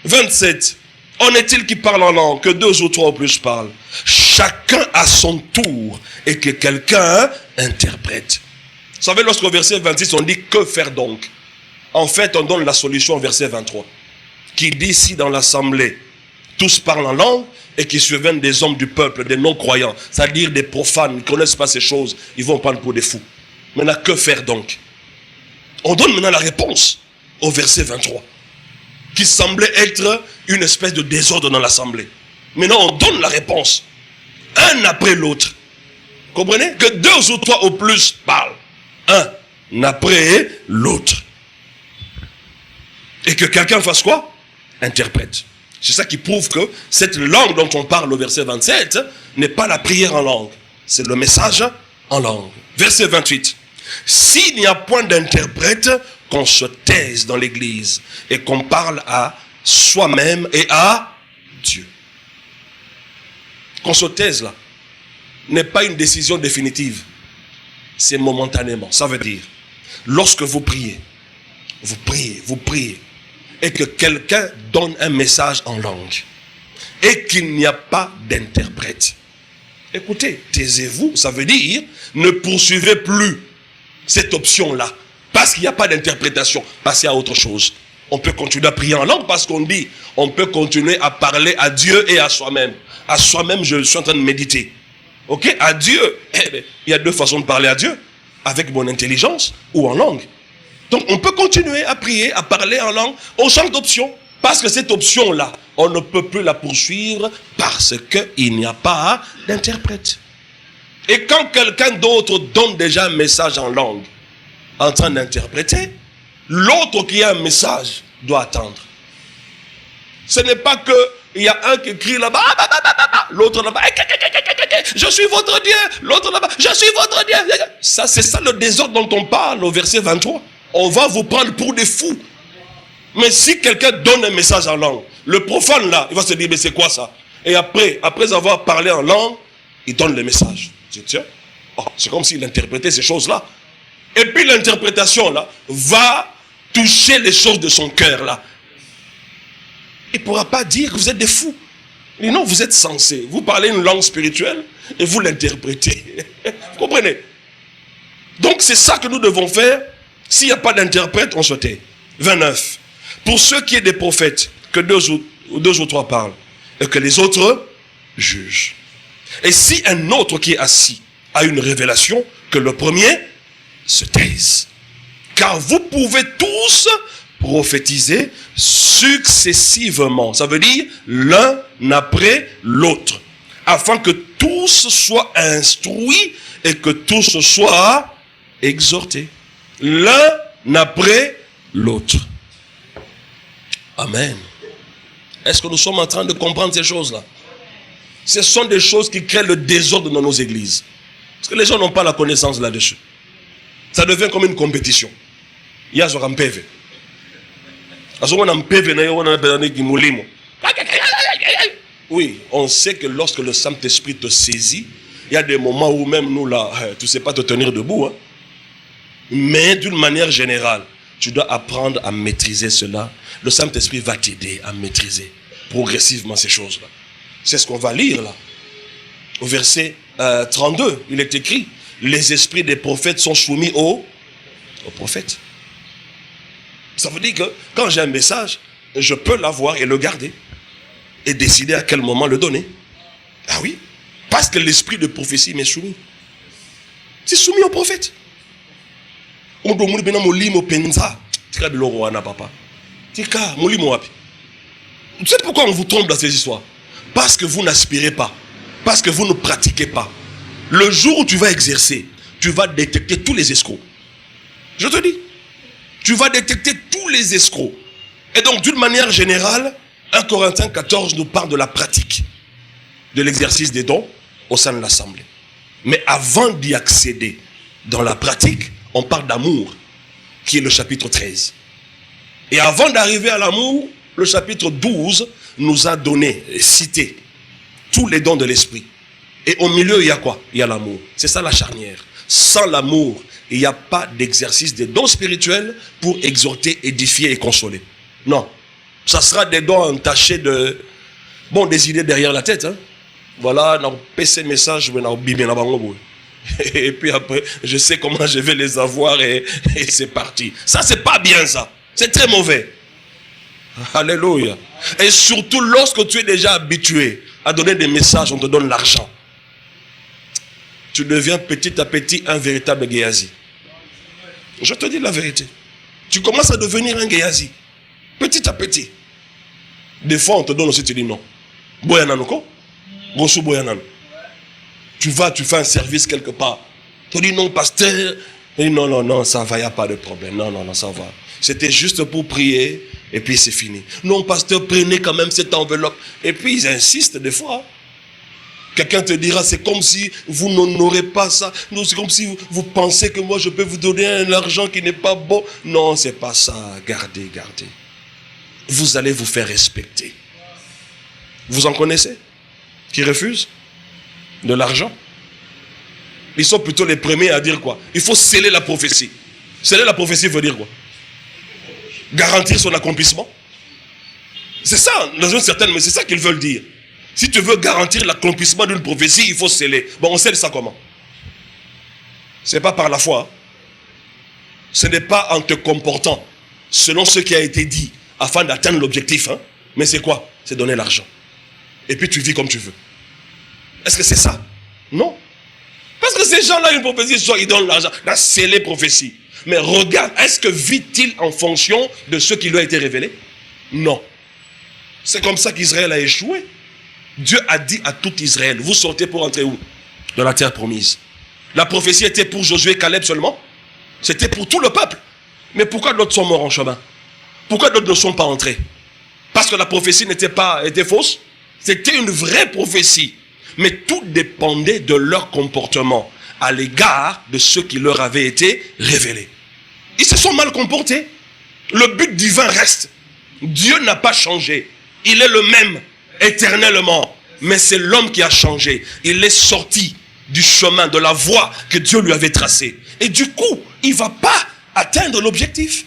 27. En est-il qui parle en langue que 2 ou 3 ou plus parlent? Chacun à son tour et que quelqu'un interprète. Vous savez, lorsqu'au verset 26 on dit que faire donc? En fait, on donne la solution au verset 23. Qui dit si dans l'assemblée tous parlent en langue et qu'ils surviennent des hommes du peuple, des non-croyants, c'est-à-dire des profanes, ils ne connaissent pas ces choses, ils vont prendre pour des fous. Maintenant, que faire donc? On donne maintenant la réponse au verset 23, qui semblait être une espèce de désordre dans l'assemblée. Maintenant, on donne la réponse, un après l'autre. Comprenez? Que 2 ou 3 au plus parlent, un après l'autre. Et que quelqu'un fasse quoi? Interprète. C'est ça qui prouve que cette langue dont on parle au verset 27 n'est pas la prière en langue. C'est le message en langue. Verset 28. S'il n'y a point d'interprète, qu'on se taise dans l'église et qu'on parle à soi-même et à Dieu. Qu'on se taise là n'est pas une décision définitive. C'est momentanément. Ça veut dire, lorsque vous priez, et que quelqu'un donne un message en langue et qu'il n'y a pas d'interprète. Écoutez, taisez-vous, ça veut dire ne poursuivez plus cette option-là parce qu'il n'y a pas d'interprétation, passez à autre chose. On peut continuer à prier en langue parce qu'on dit on peut continuer à parler à Dieu et à soi-même. À soi-même, je suis en train de méditer. Ok, à Dieu. Il y a 2 façons de parler à Dieu, avec mon intelligence ou en langue. Donc on peut continuer à prier, à parler en langue, on change d'option. Parce que cette option-là, on ne peut plus la poursuivre parce qu'il n'y a pas d'interprète. Et quand quelqu'un d'autre donne déjà un message en langue, en train d'interpréter, l'autre qui a un message doit attendre. Ce n'est pas qu'il y a un qui crie là-bas, l'autre là-bas, je suis votre Dieu, l'autre là-bas, je suis votre Dieu. Ça, c'est ça le désordre dont on parle au verset 23. On va vous prendre pour des fous. Mais si quelqu'un donne un message en langue, le profane là, il va se dire, mais c'est quoi ça? Et après avoir parlé en langue, il donne le message. Tiens, c'est comme s'il interprétait ces choses-là. Et puis l'interprétation là va toucher les choses de son cœur là. Il ne pourra pas dire que vous êtes des fous. Et non, vous êtes sensés. Vous parlez une langue spirituelle et vous l'interprétez. Vous comprenez? Donc c'est ça que nous devons faire. S'il n'y a pas d'interprète, on se tait. 29. Pour ceux qui est des prophètes, que deux ou trois parlent, et que les autres jugent. Et si un autre qui est assis a une révélation, que le premier se taise. Car vous pouvez tous prophétiser successivement. Ça veut dire l'un après l'autre. Afin que tous soient instruits et que tous soient exhortés. L'un après l'autre. Amen. Est-ce que nous sommes en train de comprendre ces choses-là? Ce sont des choses qui créent le désordre dans nos églises. Parce que les gens n'ont pas la connaissance là-dessus. Ça devient comme une compétition. Il y a un PV. Oui, on sait que lorsque le Saint-Esprit te saisit, il y a des moments où même nous là, tu ne sais pas te tenir debout. Hein. Mais d'une manière générale, tu dois apprendre à maîtriser cela. Le Saint-Esprit va t'aider à maîtriser progressivement ces choses-là. C'est ce qu'on va lire là. Au verset 32, il est écrit, les esprits des prophètes sont soumis aux prophètes. Ça veut dire que quand j'ai un message, je peux l'avoir et le garder. Et décider à quel moment le donner. Ah oui, parce que l'esprit de prophétie m'est soumis. C'est soumis aux prophètes. Tu sais pourquoi on vous trompe dans ces histoires? Parce que vous n'aspirez pas. Parce que vous ne pratiquez pas. Le jour où tu vas exercer, tu vas détecter tous les escrocs. Je te dis. Tu vas détecter tous les escrocs. Et donc, d'une manière générale, 1 Corinthiens 14 nous parle de la pratique, de l'exercice des dons au sein de l'assemblée. Mais avant d'y accéder dans la pratique, on parle d'amour, qui est le chapitre 13. Et avant d'arriver à l'amour, le chapitre 12 nous a donné, cité, tous les dons de l'esprit. Et au milieu, il y a quoi? Il y a l'amour. C'est ça la charnière. Sans l'amour, il n'y a pas d'exercice des dons spirituels pour exhorter, édifier et consoler. Non. Ça sera des dons entachés de... Bon, des idées derrière la tête. Hein. Voilà, on PC message, et puis après, je sais comment je vais les avoir et c'est parti. Ça, c'est pas bien ça. C'est très mauvais. Alléluia. Et surtout lorsque tu es déjà habitué à donner des messages, on te donne l'argent. Tu deviens petit à petit un véritable Géasi. Je te dis la vérité. Tu commences à devenir un Géasi. Petit à petit. Des fois, on te donne aussi, tu dis non. Boyananoko. Gosu Boyanan. Tu vas, tu fais un service quelque part. Tu dis non, pasteur. Et non, ça va, il n'y a pas de problème. Non, ça va. C'était juste pour prier et puis c'est fini. Non, pasteur, prenez quand même cette enveloppe. Et puis ils insistent des fois. Quelqu'un te dira, c'est comme si vous n'honorez pas ça. Non, c'est comme si vous pensez que moi je peux vous donner un argent qui n'est pas bon. Non, c'est pas ça. Gardez. Vous allez vous faire respecter. Vous en connaissez? Qui refusent de l'argent? Ils sont plutôt les premiers à dire quoi? Il faut sceller la prophétie. Sceller la prophétie veut dire quoi? Garantir son accomplissement. C'est ça, dans une certaine, mais c'est ça qu'ils veulent dire. Si tu veux garantir l'accomplissement d'une prophétie, il faut sceller. Bon, on scelle ça comment? Ce n'est pas par la foi. Ce n'est pas en te comportant selon ce qui a été dit afin d'atteindre l'objectif. Hein? Mais c'est quoi? C'est donner l'argent. Et puis tu vis comme tu veux. Est-ce que c'est ça? Non. Parce que ces gens-là, une prophétie, soit ils donnent l'argent. Là, c'est les prophéties. Mais regarde, est-ce que vit-il en fonction de ce qui lui a été révélé? Non. C'est comme ça qu'Israël a échoué. Dieu a dit à tout Israël, vous sortez pour entrer où? Dans la terre promise. La prophétie était pour Josué et Caleb seulement? C'était pour tout le peuple. Mais pourquoi d'autres sont morts en chemin? Pourquoi d'autres ne sont pas entrés? Parce que la prophétie était fausse? C'était une vraie prophétie. Mais tout dépendait de leur comportement à l'égard de ce qui leur avait été révélé. Ils se sont mal comportés. Le but divin reste. Dieu n'a pas changé. Il est le même éternellement. Mais c'est l'homme qui a changé. Il est sorti du chemin, de la voie que Dieu lui avait tracée. Et du coup, il ne va pas atteindre l'objectif.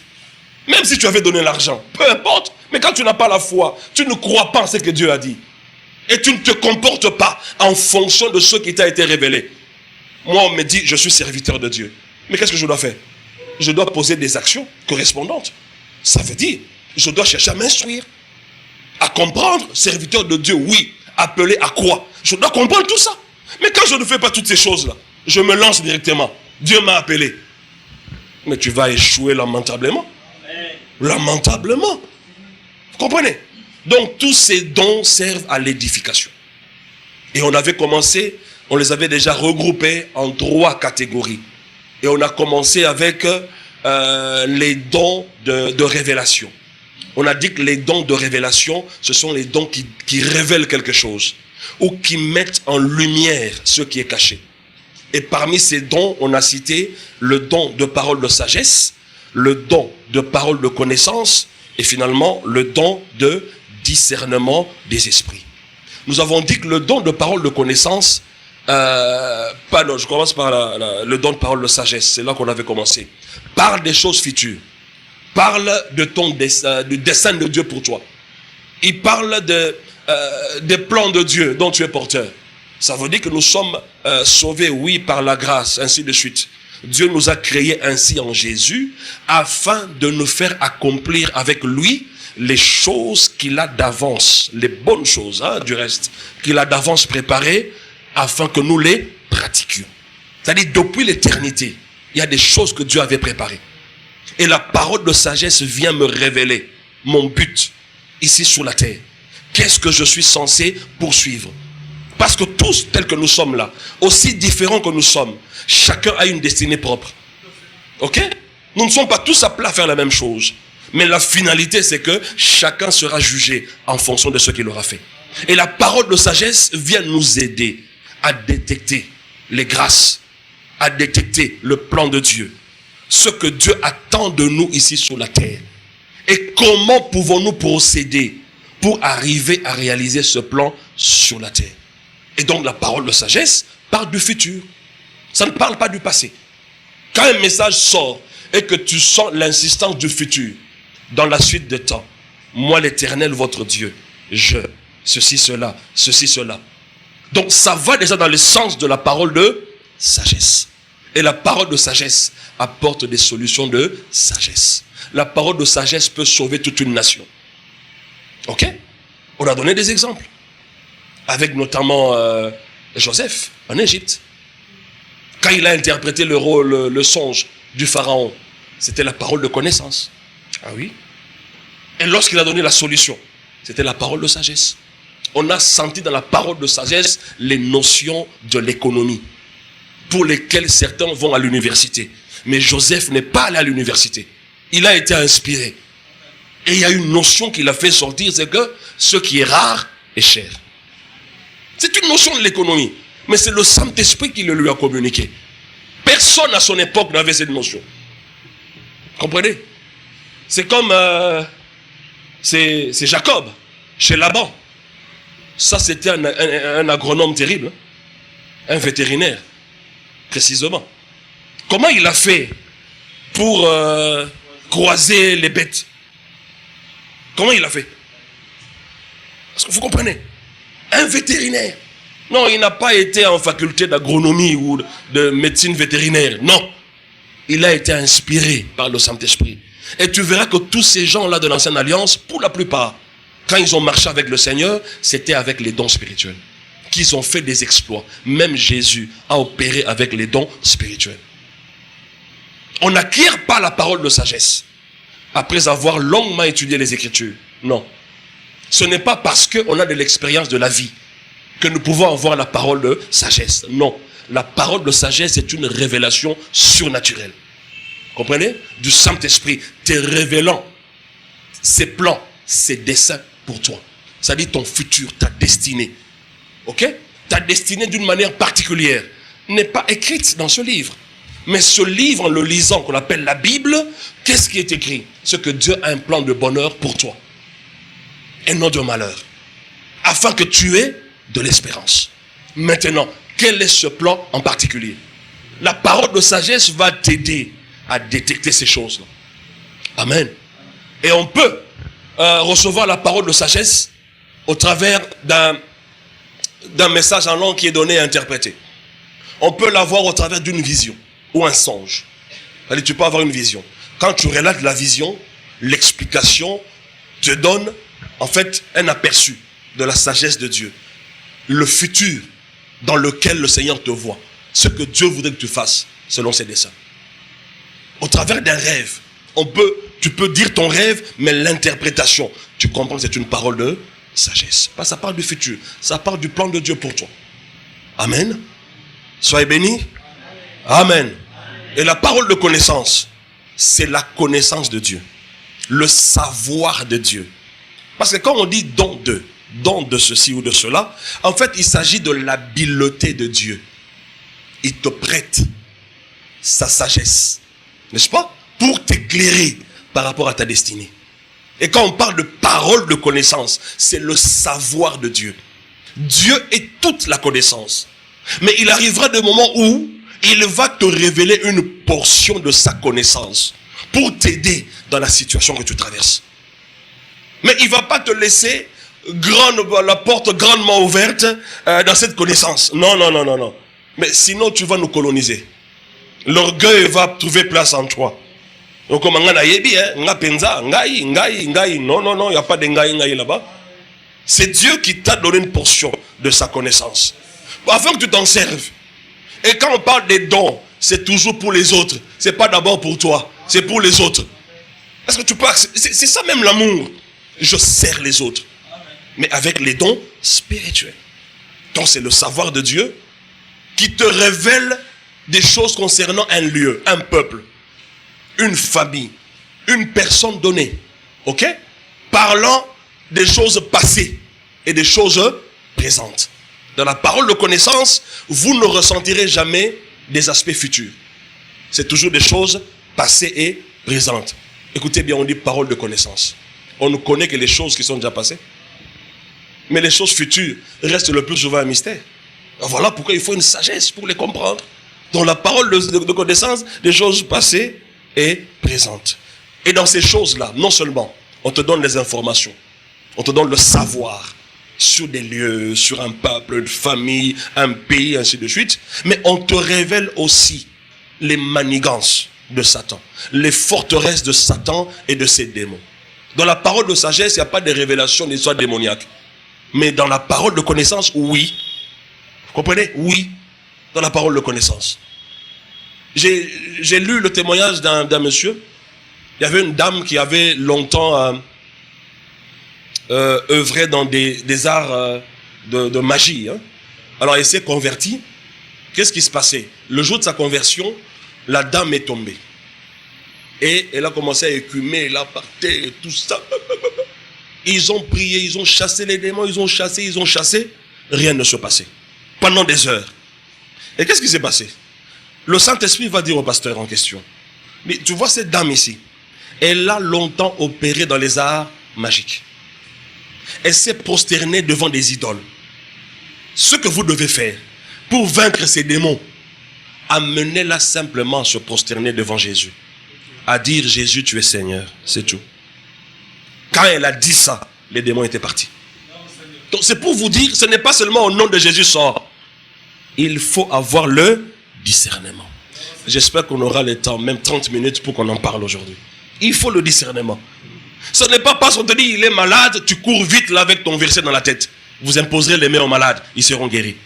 Même si tu avais donné l'argent, peu importe. Mais quand tu n'as pas la foi, tu ne crois pas en ce que Dieu a dit. Et tu ne te comportes pas en fonction de ce qui t'a été révélé. Moi, on me dit, je suis serviteur de Dieu. Mais qu'est-ce que je dois faire? Je dois poser des actions correspondantes. Ça veut dire, je dois chercher à m'instruire, à comprendre, serviteur de Dieu, oui. Appelé à quoi? Je dois comprendre tout ça. Mais quand je ne fais pas toutes ces choses-là, je me lance directement. Dieu m'a appelé. Mais tu vas échouer lamentablement. Lamentablement. Vous comprenez? Donc tous ces dons servent à l'édification. Et on avait commencé, on les avait déjà regroupés en 3 catégories. Et on a commencé avec les dons de révélation. On a dit que les dons de révélation, ce sont les dons qui révèlent quelque chose ou qui mettent en lumière ce qui est caché. Et parmi ces dons, on a cité le don de parole de sagesse, le don de parole de connaissance et finalement le don de discernement des esprits. Nous avons dit que le don de parole de connaissance, je commence par le don de parole de sagesse, c'est là qu'on avait commencé. Parle des choses futures. Parle de du dessein de Dieu pour toi. Il parle des plans de Dieu dont tu es porteur. Ça veut dire que nous sommes sauvés, oui, par la grâce, ainsi de suite. Dieu nous a créés ainsi en Jésus, afin de nous faire accomplir avec lui les choses qu'il a d'avance, les bonnes choses, du reste, qu'il a d'avance préparées, afin que nous les pratiquions. C'est-à-dire, depuis l'éternité, il y a des choses que Dieu avait préparées. Et la parole de sagesse vient me révéler mon but ici sur la terre. Qu'est-ce que je suis censé poursuivre? Parce que tous tels que nous sommes là, aussi différents que nous sommes, chacun a une destinée propre. Ok? Nous ne sommes pas tous appelés à faire la même chose. Mais la finalité, c'est que chacun sera jugé en fonction de ce qu'il aura fait. Et la parole de sagesse vient nous aider à détecter les grâces, à détecter le plan de Dieu, ce que Dieu attend de nous ici sur la terre. Et comment pouvons-nous procéder pour arriver à réaliser ce plan sur la terre. Et donc la parole de sagesse parle du futur. Ça ne parle pas du passé. Quand un message sort et que tu sens l'insistance du futur, dans la suite des temps, moi l'Éternel votre Dieu, ceci, cela. Donc ça va déjà dans le sens de la parole de sagesse. Et la parole de sagesse apporte des solutions de sagesse. La parole de sagesse peut sauver toute une nation. Ok? On a donné des exemples. Avec notamment Joseph en Égypte. Quand il a interprété le songe du pharaon, c'était la parole de connaissance. Ah oui? Et lorsqu'il a donné la solution, c'était la parole de sagesse. On a senti dans la parole de sagesse les notions de l'économie pour lesquelles certains vont à l'université. Mais Joseph n'est pas allé à l'université. Il a été inspiré. Et il y a une notion qu'il a fait sortir, c'est que ce qui est rare est cher. C'est une notion de l'économie. Mais c'est le Saint-Esprit qui le lui a communiqué. Personne à son époque n'avait cette notion. Comprenez? C'est comme c'est Jacob, chez Laban. Ça, c'était un agronome terrible. Un vétérinaire, précisément. Comment il a fait pour croiser les bêtes? Comment il a fait? Parce que vous comprenez, un vétérinaire. Non, il n'a pas été en faculté d'agronomie ou de médecine vétérinaire. Non. Il a été inspiré par le Saint-Esprit. Et tu verras que tous ces gens-là de l'Ancienne Alliance, pour la plupart, quand ils ont marché avec le Seigneur, c'était avec les dons spirituels. Qu'ils ont fait des exploits. Même Jésus a opéré avec les dons spirituels. On n'acquiert pas la parole de sagesse après avoir longuement étudié les Écritures. Non. Ce n'est pas parce qu'on a de l'expérience de la vie que nous pouvons avoir la parole de sagesse. Non. La parole de sagesse est une révélation surnaturelle. Comprenez? Du Saint-Esprit te révélant ses plans, ses desseins pour toi. Ça dit ton futur, ta destinée. Ok? Ta destinée d'une manière particulière n'est pas écrite dans ce livre. Mais ce livre, en le lisant, qu'on appelle la Bible, qu'est-ce qui est écrit? Ce que Dieu a un plan de bonheur pour toi. Et non de malheur. Afin que tu aies de l'espérance. Maintenant, quel est ce plan en particulier? La parole de sagesse va t'aider à détecter ces choses-là. Amen. Et on peut recevoir la parole de sagesse au travers d'un message en langue qui est donné et interprété. On peut l'avoir au travers d'une vision ou un songe. C'est-à-dire, tu peux avoir une vision. Quand tu relates la vision, l'explication te donne en fait un aperçu de la sagesse de Dieu. Le futur dans lequel le Seigneur te voit. Ce que Dieu voudrait que tu fasses selon ses desseins. Au travers d'un rêve, tu peux dire ton rêve, mais l'interprétation, tu comprends que c'est une parole de sagesse. Ça parle du futur, ça parle du plan de Dieu pour toi. Amen. Soyez bénis. Amen. Et la parole de connaissance, c'est la connaissance de Dieu. Le savoir de Dieu. Parce que quand on dit don de ceci ou de cela, en fait, il s'agit de l'habileté de Dieu. Il te prête sa sagesse, n'est-ce pas? Pour t'éclairer par rapport à ta destinée. Et quand on parle de parole de connaissance, c'est le savoir de Dieu. Dieu est toute la connaissance. Mais il arrivera des moments où il va te révéler une portion de sa connaissance pour t'aider dans la situation que tu traverses. Mais il ne va pas te laisser la porte grandement ouverte dans cette connaissance. Non. Mais sinon, tu vas nous coloniser. L'orgueil va trouver place en toi. Donc, comme on a dit, non, il n'y a pas de ngai là-bas. C'est Dieu qui t'a donné une portion de sa connaissance. Afin que tu t'en serves. Et quand on parle des dons, c'est toujours pour les autres. Ce n'est pas d'abord pour toi, c'est pour les autres. Est-ce que tu peux c'est ça même l'amour. Je sers les autres. Mais avec les dons spirituels. Donc c'est le savoir de Dieu qui te révèle des choses concernant un lieu, un peuple, une famille, une personne donnée. Ok? Parlant des choses passées et des choses présentes. Dans la parole de connaissance, vous ne ressentirez jamais des aspects futurs. C'est toujours des choses passées et présentes. Écoutez bien, on dit parole de connaissance. On ne connaît que les choses qui sont déjà passées. Mais les choses futures restent le plus souvent un mystère. Voilà pourquoi il faut une sagesse pour les comprendre. Dans la parole de connaissance, des choses passées et présentes. Et dans ces choses-là, non seulement on te donne les informations, on te donne le savoir sur des lieux, sur un peuple, une famille, un pays, ainsi de suite, mais on te révèle aussi les manigances de Satan, les forteresses de Satan et de ses démons. Dans la parole de sagesse, il n'y a pas de révélation d'histoire démoniaque. Mais dans la parole de connaissance, oui. Vous comprenez? Oui. Dans la parole de connaissance. J'ai lu le témoignage d'un monsieur. Il y avait une dame qui avait longtemps œuvré dans des arts de magie. Hein. Alors elle s'est convertie. Qu'est-ce qui se passait? Le jour de sa conversion, la dame est tombée. Et elle a commencé à écumer, elle a parté et tout ça. Ils ont prié, ils ont chassé les démons, ils ont chassé. Rien ne se passait. Pendant des heures. Et qu'est-ce qui s'est passé? Le Saint-Esprit va dire au pasteur en question. Mais tu vois cette dame ici, elle a longtemps opéré dans les arts magiques. Elle s'est prosternée devant des idoles. Ce que vous devez faire pour vaincre ces démons, amenez-la simplement à se prosterner devant Jésus. À dire Jésus, tu es Seigneur. C'est tout. Quand elle a dit ça, les démons étaient partis. Donc c'est pour vous dire, ce n'est pas seulement au nom de Jésus sort. Il faut avoir le discernement. J'espère qu'on aura le temps, même 30 minutes pour qu'on en parle aujourd'hui. Il faut le discernement. Ce n'est pas parce qu'on te dit il est malade, tu cours vite là avec ton verset dans la tête. Vous imposerez les mains aux malades, ils seront guéris.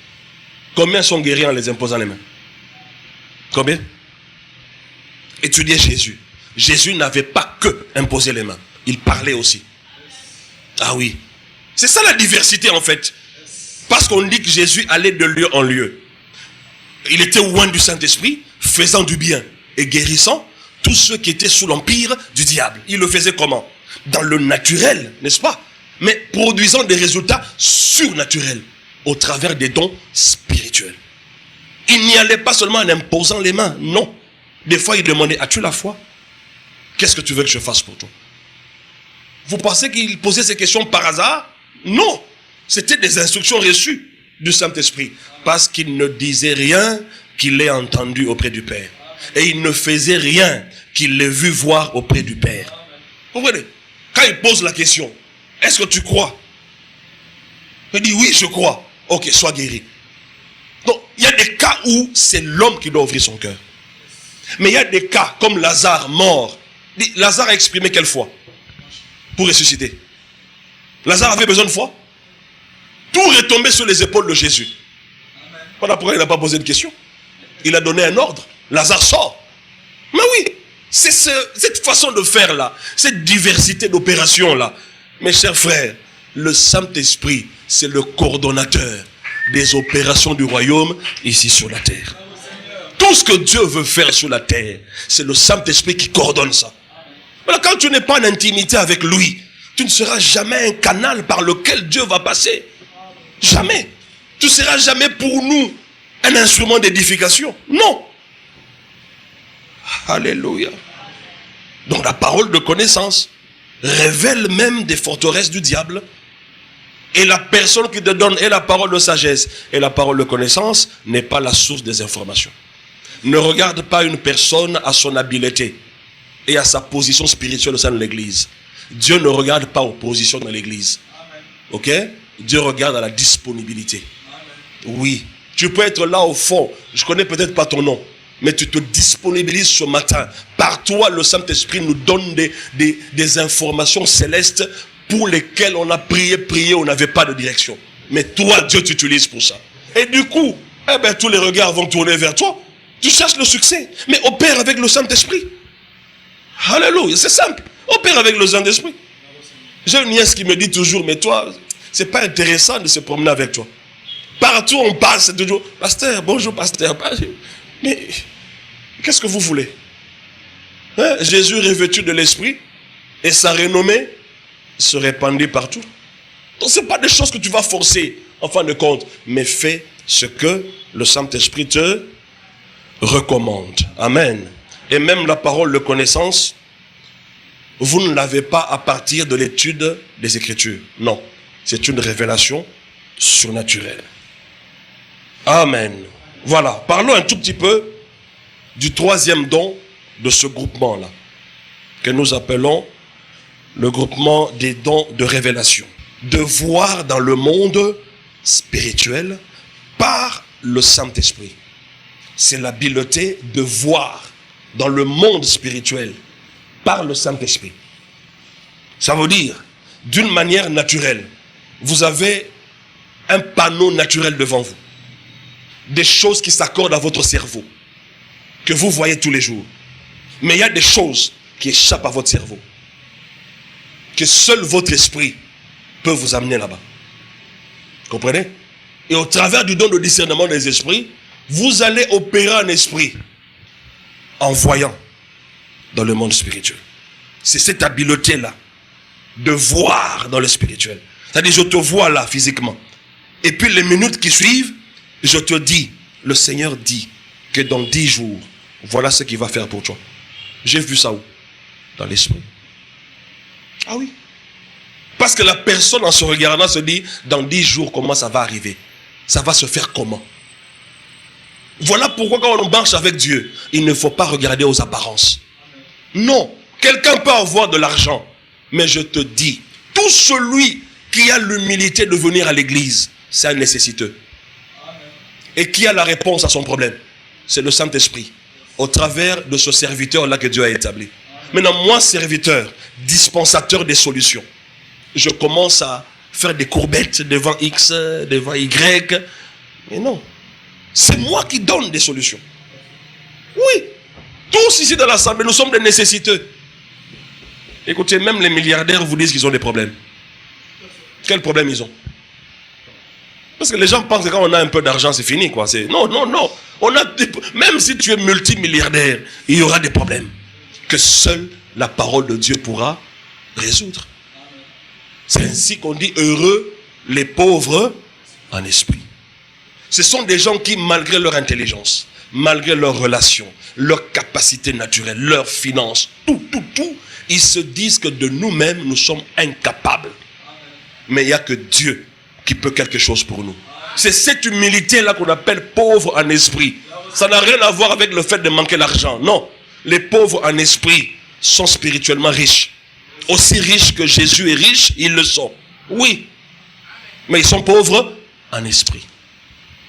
Combien sont guéris en les imposant les mains? Combien? Étudiez Jésus. Jésus n'avait pas que imposer les mains. Il parlait aussi. Ah oui. C'est ça la diversité en fait. Parce qu'on dit que Jésus allait de lieu en lieu. Il était loin du Saint-Esprit, faisant du bien et guérissant tous ceux qui étaient sous l'empire du diable. Il le faisait comment? Dans le naturel, n'est-ce pas? Mais produisant des résultats surnaturels au travers des dons spirituels. Il n'y allait pas seulement en imposant les mains, non. Des fois, il demandait, as-tu la foi? Qu'est-ce que tu veux que je fasse pour toi? Vous pensez qu'il posait ces questions par hasard? Non. C'était des instructions reçues du Saint-Esprit. Parce qu'il ne disait rien qu'il ait entendu auprès du Père. Et il ne faisait rien qu'il ait vu voir auprès du Père. Vous voyez? Quand il pose la question, est-ce que tu crois? Il dit oui, je crois. Ok, sois guéri. Donc, il y a des cas où c'est l'homme qui doit ouvrir son cœur. Mais il y a des cas comme Lazare mort. Lazare a exprimé quelle foi pour ressusciter? Lazare avait besoin de foi. Tout retombait sur les épaules de Jésus. Voilà pourquoi il n'a pas posé de question. Il a donné un ordre. Lazare sort. Mais oui, c'est cette façon de faire là, cette diversité d'opérations là. Mes chers frères, le Saint-Esprit, c'est le coordonnateur des opérations du royaume ici sur la terre. Tout ce que Dieu veut faire sur la terre, c'est le Saint-Esprit qui coordonne ça. Alors quand tu n'es pas en intimité avec lui, tu ne seras jamais un canal par lequel Dieu va passer. Jamais. Tu ne seras jamais pour nous un instrument d'édification. Non. Alléluia. Donc la parole de connaissance révèle même des forteresses du diable. Et la personne qui te donne et la parole de sagesse et la parole de connaissance n'est pas la source des informations. Ne regarde pas une personne à son habileté et à sa position spirituelle au sein de l'église. Dieu ne regarde pas aux positions dans l'église. Ok? Dieu regarde à la disponibilité. Oui. Tu peux être là au fond. Je connais peut-être pas ton nom. Mais tu te disponibilises ce matin. Par toi, le Saint-Esprit nous donne des informations célestes pour lesquelles on a prié, on n'avait pas de direction. Mais toi, Dieu t'utilise pour ça. Et du coup, tous les regards vont tourner vers toi. Tu cherches le succès. Mais opère avec le Saint-Esprit. Alléluia, c'est simple. Opère avec le Saint-Esprit. J'ai une nièce qui me dit toujours, mais toi, c'est pas intéressant de se promener avec toi. Partout on passe, c'est toujours, pasteur, bonjour pasteur. Mais qu'est-ce que vous voulez? Jésus revêtu de l'Esprit et sa renommée se répandit partout. Donc ce n'est pas des choses que tu vas forcer en fin de compte, mais fais ce que le Saint-Esprit te recommande. Amen. Et même la parole de connaissance, vous ne l'avez pas à partir de l'étude des Écritures. Non, c'est une révélation surnaturelle. Amen. Voilà, parlons un tout petit peu du troisième don de ce groupement-là, que nous appelons le groupement des dons de révélation. De voir dans le monde spirituel par le Saint-Esprit. C'est l'habileté de voir dans le monde spirituel par le Saint-Esprit. Ça veut dire, d'une manière naturelle, vous avez un panneau naturel devant vous. Des choses qui s'accordent à votre cerveau, que vous voyez tous les jours. Mais il y a des choses qui échappent à votre cerveau, que seul votre esprit peut vous amener là-bas. Comprenez? Et au travers du don de discernement des esprits, vous allez opérer en esprit, en voyant dans le monde spirituel. C'est cette habileté-là, de voir dans le spirituel. C'est-à-dire, je te vois là, physiquement. Et puis les minutes qui suivent, je te dis, le Seigneur dit que dans 10 jours, voilà ce qu'il va faire pour toi. J'ai vu ça où? Dans l'esprit. Ah oui. Parce que la personne en se regardant se dit, dans 10 jours, comment ça va arriver? Ça va se faire comment? Voilà pourquoi quand on marche avec Dieu, il ne faut pas regarder aux apparences. Non, quelqu'un peut avoir de l'argent, mais je te dis, tout celui qui a l'humilité de venir à l'église, c'est un nécessiteux. Et qui a la réponse à son problème? C'est le Saint-Esprit, au travers de ce serviteur-là que Dieu a établi. Maintenant, moi, serviteur, dispensateur des solutions, je commence à faire des courbettes devant X, devant Y. Mais non, c'est moi qui donne des solutions. Oui, tous ici dans l'assemblée, nous sommes des nécessiteux. Écoutez, même les milliardaires vous disent qu'ils ont des problèmes. Quel problème ils ont? Parce que les gens pensent que quand on a un peu d'argent, c'est fini, quoi. Non, non, non. Même si tu es multimilliardaire, il y aura des problèmes que seule la parole de Dieu pourra résoudre. C'est ainsi qu'on dit heureux les pauvres en esprit. Ce sont des gens qui, malgré leur intelligence, malgré leurs relations, leur capacité naturelle, leurs finances, tout, ils se disent que de nous-mêmes, nous sommes incapables. Mais il n'y a que Dieu qui peut quelque chose pour nous. C'est cette humilité-là qu'on appelle pauvre en esprit. Ça n'a rien à voir avec le fait de manquer l'argent. Non. Les pauvres en esprit sont spirituellement riches. Aussi riches que Jésus est riche, ils le sont. Oui. Mais ils sont pauvres en esprit.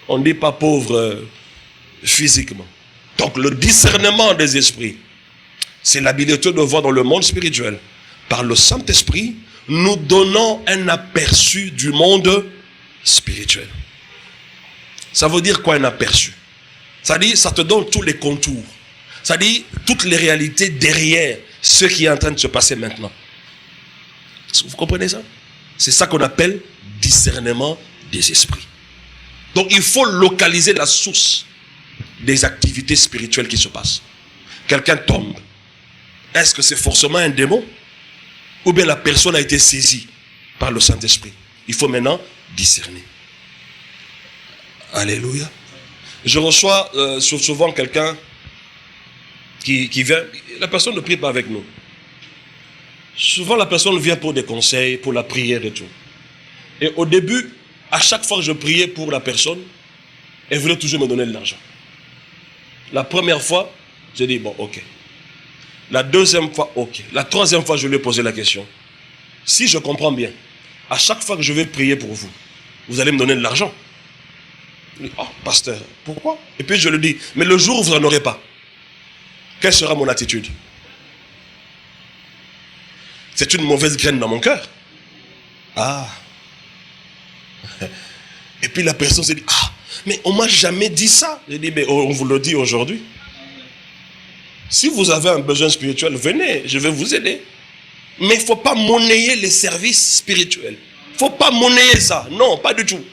On ne dit pas pauvres physiquement. Donc le discernement des esprits, c'est l'habilité de voir dans le monde spirituel. Par le Saint-Esprit, nous donnons un aperçu du monde spirituel. Ça veut dire quoi un aperçu? Ça dit, ça te donne tous les contours. Ça dit toutes les réalités derrière ce qui est en train de se passer maintenant. Vous comprenez ça? C'est ça qu'on appelle discernement des esprits. Donc il faut localiser la source des activités spirituelles qui se passent. Quelqu'un tombe. Est-ce que c'est forcément un démon? Ou bien la personne a été saisie par le Saint-Esprit? Il faut maintenant discerner. Alléluia. Je reçois souvent quelqu'un qui vient. La personne ne prie pas avec nous. Souvent la personne vient pour des conseils, pour la prière et tout. Et au début, à chaque fois que je priais pour la personne, elle voulait toujours me donner de l'argent. La première fois, j'ai dit bon, ok. La deuxième fois, ok. La troisième fois, je lui ai posé la question. Si je comprends bien, à chaque fois que je vais prier pour vous, vous allez me donner de l'argent. Il dit, oh, pasteur, pourquoi? Et puis je lui dis, mais le jour où vous n'en aurez pas, quelle sera mon attitude? C'est une mauvaise graine dans mon cœur. Ah. Et puis la personne s'est dit, ah, mais on ne m'a jamais dit ça. J'ai dit, mais on vous le dit aujourd'hui. Si vous avez un besoin spirituel, venez, je vais vous aider. Mais il ne faut pas monnayer les services spirituels. Il ne faut pas monnayer ça. Non, pas du tout.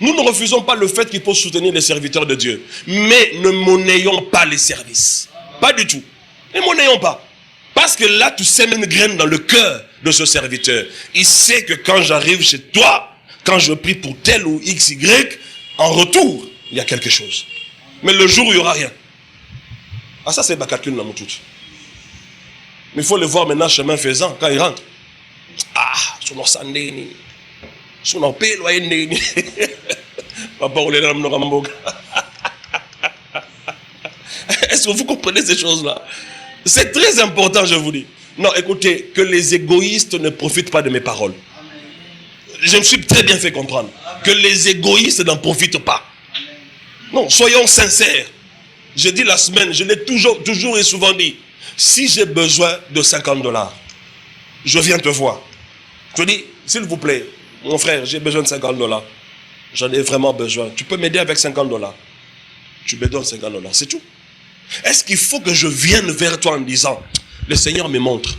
Nous ne refusons pas le fait qu'il faut soutenir les serviteurs de Dieu. Mais ne monnayons pas les services. Pas du tout. Ne monnayons pas. Parce que là, tu sèmes une graine dans le cœur de ce serviteur. Il sait que quand j'arrive chez toi, quand je prie pour tel ou XY, en retour, il y a quelque chose. Mais le jour où il n'y aura rien. Ah, ça c'est Bakatune Namoutout. Mais il faut le voir maintenant chemin faisant, quand il rentre. Ah, son sandéni. Son paix, loyer, papa, on est là, est-ce que vous comprenez ces choses-là? C'est très important, je vous dis. Non, écoutez, que les égoïstes ne profitent pas de mes paroles. Je me suis très bien fait comprendre. Que les égoïstes n'en profitent pas. Non, soyons sincères. J'ai dit la semaine, je l'ai toujours et souvent dit. Si j'ai besoin de $50, je viens te voir. Je dis, s'il vous plaît, mon frère, j'ai besoin de $50. J'en ai vraiment besoin. Tu peux m'aider avec $50. Tu me donnes $50, c'est tout. Est-ce qu'il faut que je vienne vers toi en disant, le Seigneur me montre?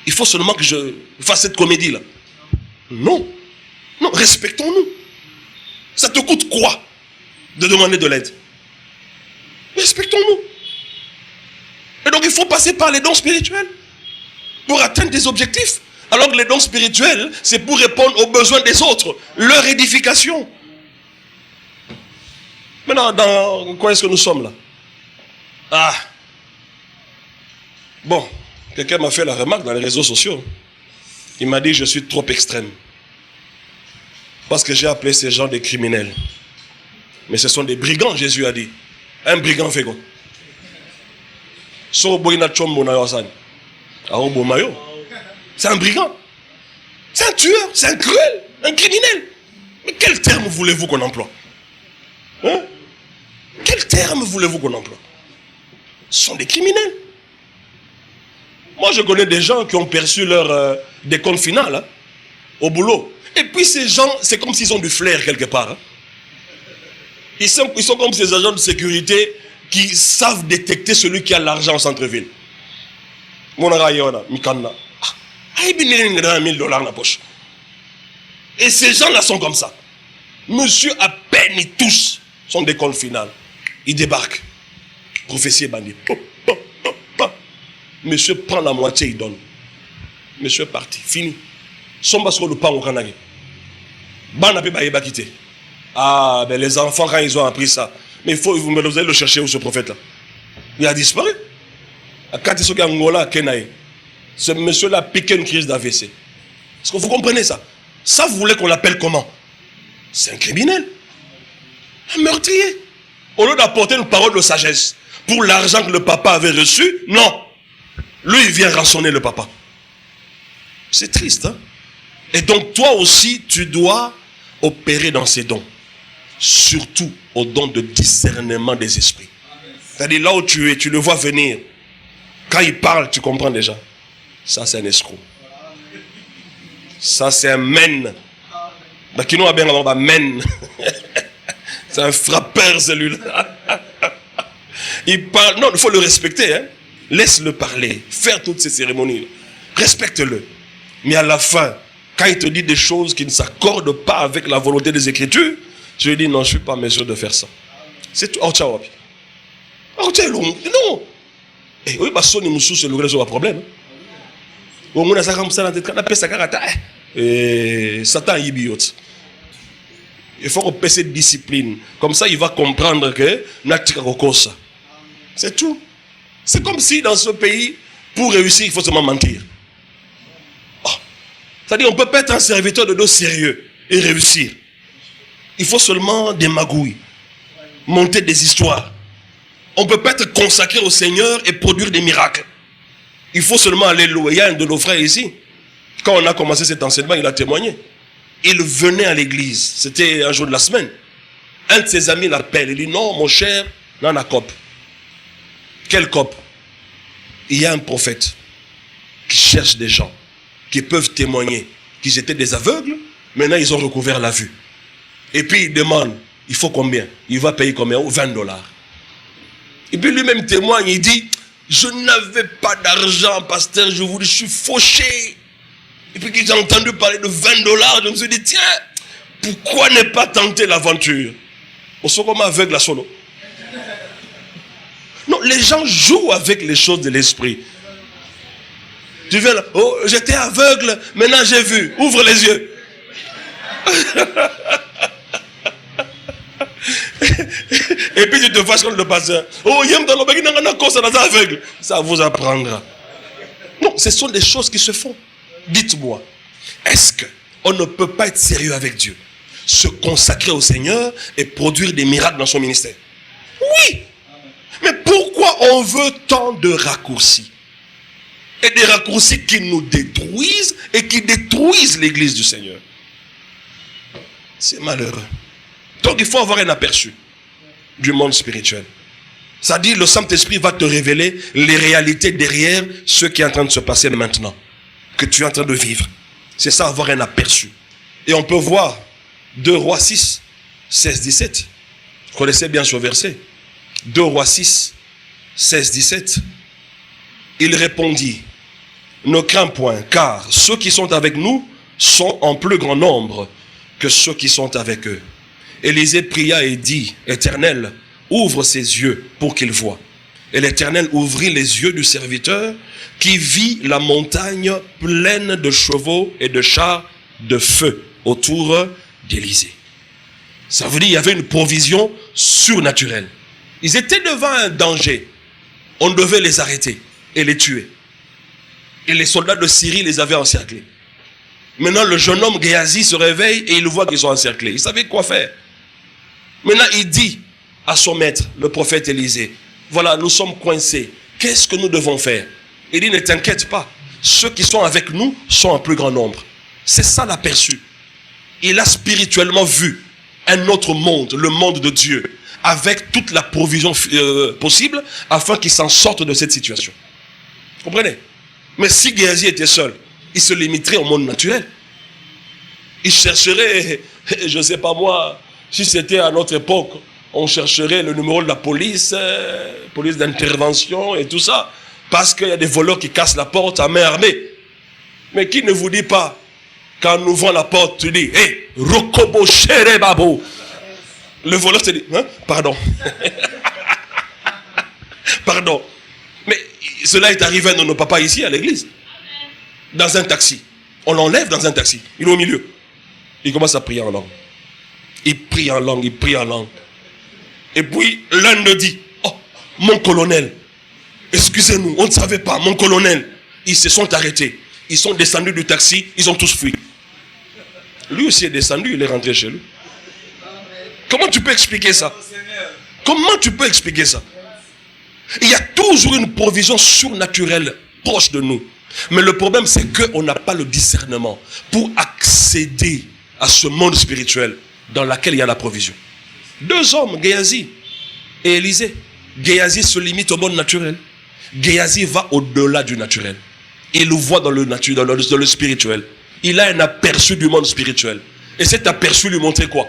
Il faut seulement que je fasse cette comédie-là. Non. Non, respectons-nous. Ça te coûte quoi de demander de l'aide? Respectons-nous. Et donc il faut passer par les dons spirituels pour atteindre des objectifs. Alors que les dons spirituels, c'est pour répondre aux besoins des autres, leur édification. Maintenant, dans quoi est-ce que nous sommes là? Ah. Bon, quelqu'un m'a fait la remarque dans les réseaux sociaux. Il m'a dit que je suis trop extrême. Parce que j'ai appelé ces gens des criminels. Mais ce sont des brigands, Jésus a dit. Un brigand fait quoi? C'est un brigand. C'est un tueur, c'est un cruel, un criminel. Mais quel terme voulez-vous qu'on emploie? Hein? Quel terme voulez-vous qu'on emploie? Ce sont des criminels. Moi, je connais des gens qui ont perçu leur décompte final hein, au boulot. Et puis ces gens, c'est comme s'ils ont du flair quelque part. Hein. Ils sont comme ces agents de sécurité qui savent détecter celui qui a l'argent au centre-ville. Mon $1000 na poche. Et ces gens-là sont comme ça. Monsieur, à peine il touche son décompte final. Il débarque. Prophétie bandit. Monsieur prend la moitié, il donne. Monsieur est parti. Fini. Son basco le pan au Kanagé. Ban a quitté. Ah, ben les enfants, quand ils ont appris ça. Mais vous allez le chercher où ce prophète-là? Il a disparu. Quand il est Angola, Kenaï. Ce monsieur-là a piqué une crise d'AVC. Est-ce que vous comprenez ça? Ça, vous voulez qu'on l'appelle comment? C'est un criminel. Un meurtrier. Au lieu d'apporter une parole de sagesse pour l'argent que le papa avait reçu, non. Lui, il vient rançonner le papa. C'est triste, hein? Et donc, toi aussi, tu dois opérer dans ces dons. Surtout au don de discernement des esprits. C'est-à-dire, là où tu es, tu le vois venir. Quand il parle, tu comprends déjà. Ça, c'est un escroc. Ça, c'est un men. Qui nous a bien un men. C'est un frappeur, celui-là. Il parle. Non, il faut le respecter. Hein? Laisse-le parler. Faire toutes ces cérémonies. Respecte-le. Mais à la fin, quand il te dit des choses qui ne s'accordent pas avec la volonté des Écritures, je lui dis non, je ne suis pas en mesure de faire ça. C'est tout. Non. Et oui, parce que nous sommes sur le problème. On a ça comme ça dans tête. On a ça carata. Et Satan est idiot. Il faut qu'on paie cette discipline. Comme ça, il va comprendre que c'est tout. C'est comme si dans ce pays, pour réussir, il faut seulement mentir. Oh. C'est-à-dire, on ne peut pas être un serviteur de Dieu sérieux et réussir. Il faut seulement des magouilles, monter des histoires. On ne peut pas être consacré au Seigneur et produire des miracles. Il faut seulement aller louer. Il y a un de nos frères ici. Quand on a commencé cet enseignement, il a témoigné. Il venait à l'église. C'était un jour de la semaine. Un de ses amis l'appelle. Il dit non, mon cher, non, on a cop. Quel cop? Il y a un prophète qui cherche des gens qui peuvent témoigner qu'ils étaient des aveugles. Maintenant, ils ont recouvert la vue. Et puis, il demande, il faut combien? Il va payer combien? $20. Et puis, lui-même témoigne, il dit, je n'avais pas d'argent, pasteur, je suis fauché. Et puis, quand j'ai entendu parler de $20, je me suis dit, tiens, pourquoi ne pas tenter l'aventure? On se comme aveugle la solo. Non, les gens jouent avec les choses de l'esprit. Tu viens là, oh, j'étais aveugle, maintenant j'ai vu. Ouvre les yeux. Et puis tu te fâches contre le pasteur. Oh, aveugle. Ça vous apprendra. Non, ce sont des choses qui se font. Dites-moi, est-ce qu'on ne peut pas être sérieux avec Dieu, se consacrer au Seigneur et produire des miracles dans son ministère? Oui. Mais pourquoi on veut tant de raccourcis? Et des raccourcis qui nous détruisent et qui détruisent l'église du Seigneur. C'est malheureux. Donc il faut avoir un aperçu du monde spirituel. C'est-à-dire le Saint-Esprit va te révéler les réalités derrière ce qui est en train de se passer maintenant, que tu es en train de vivre. C'est ça, avoir un aperçu. Et on peut voir 2 Rois 6, 16, 17. Vous connaissez bien ce verset. 2 Rois 6, 16, 17. Il répondit, ne crains point, car ceux qui sont avec nous sont en plus grand nombre que ceux qui sont avec eux. Élisée pria et dit, Éternel, ouvre ses yeux pour qu'il voie. Et l'Éternel ouvrit les yeux du serviteur qui vit la montagne pleine de chevaux et de chars de feu autour d'Élisée. Ça veut dire qu'il y avait une provision surnaturelle. Ils étaient devant un danger. On devait les arrêter et les tuer. Et les soldats de Syrie les avaient encerclés. Maintenant, le jeune homme Géasi se réveille et il voit qu'ils sont encerclés. Il savait quoi faire. Maintenant, il dit à son maître, le prophète Élisée, voilà, nous sommes coincés. Qu'est-ce que nous devons faire? Il dit, ne t'inquiète pas. Ceux qui sont avec nous sont en plus grand nombre. C'est ça l'aperçu. Il a spirituellement vu un autre monde, le monde de Dieu, avec toute la provision possible, afin qu'il s'en sorte de cette situation. Vous comprenez? Mais si Géasi était seul, il se limiterait au monde naturel. Il chercherait, je ne sais pas moi, si c'était à notre époque, on chercherait le numéro de la police, police d'intervention et tout ça, parce qu'il y a des voleurs qui cassent la porte à main armée. Mais qui ne vous dit pas Quand on ouvre la porte, tu dis, hé, Rokobo Shere Babo. Le voleur te dit, hein? Pardon. Pardon. Mais cela est arrivé à nos papas ici à l'église. Dans un taxi. On l'enlève dans un taxi. Il est au milieu. Il commence à prier en langue. Il prie en langue, il prie en langue. Et puis l'un me dit, oh, mon colonel, excusez-nous, on ne savait pas, mon colonel. Ils se sont arrêtés. Ils sont descendus du taxi, ils ont tous fui. Lui aussi est descendu, il est rentré chez lui. Comment tu peux expliquer ça? Comment tu peux expliquer ça? Il y a toujours une provision surnaturelle proche de nous. Mais le problème, c'est qu'on n'a pas le discernement pour accéder à ce monde spirituel dans lequel il y a la provision. Deux hommes, Géasi et Élisée. Géasi se limite au monde naturel. Géasi va au-delà du naturel. Il le voit dans le naturel, dans le spirituel. Il a un aperçu du monde spirituel. Et cet aperçu lui montrait quoi?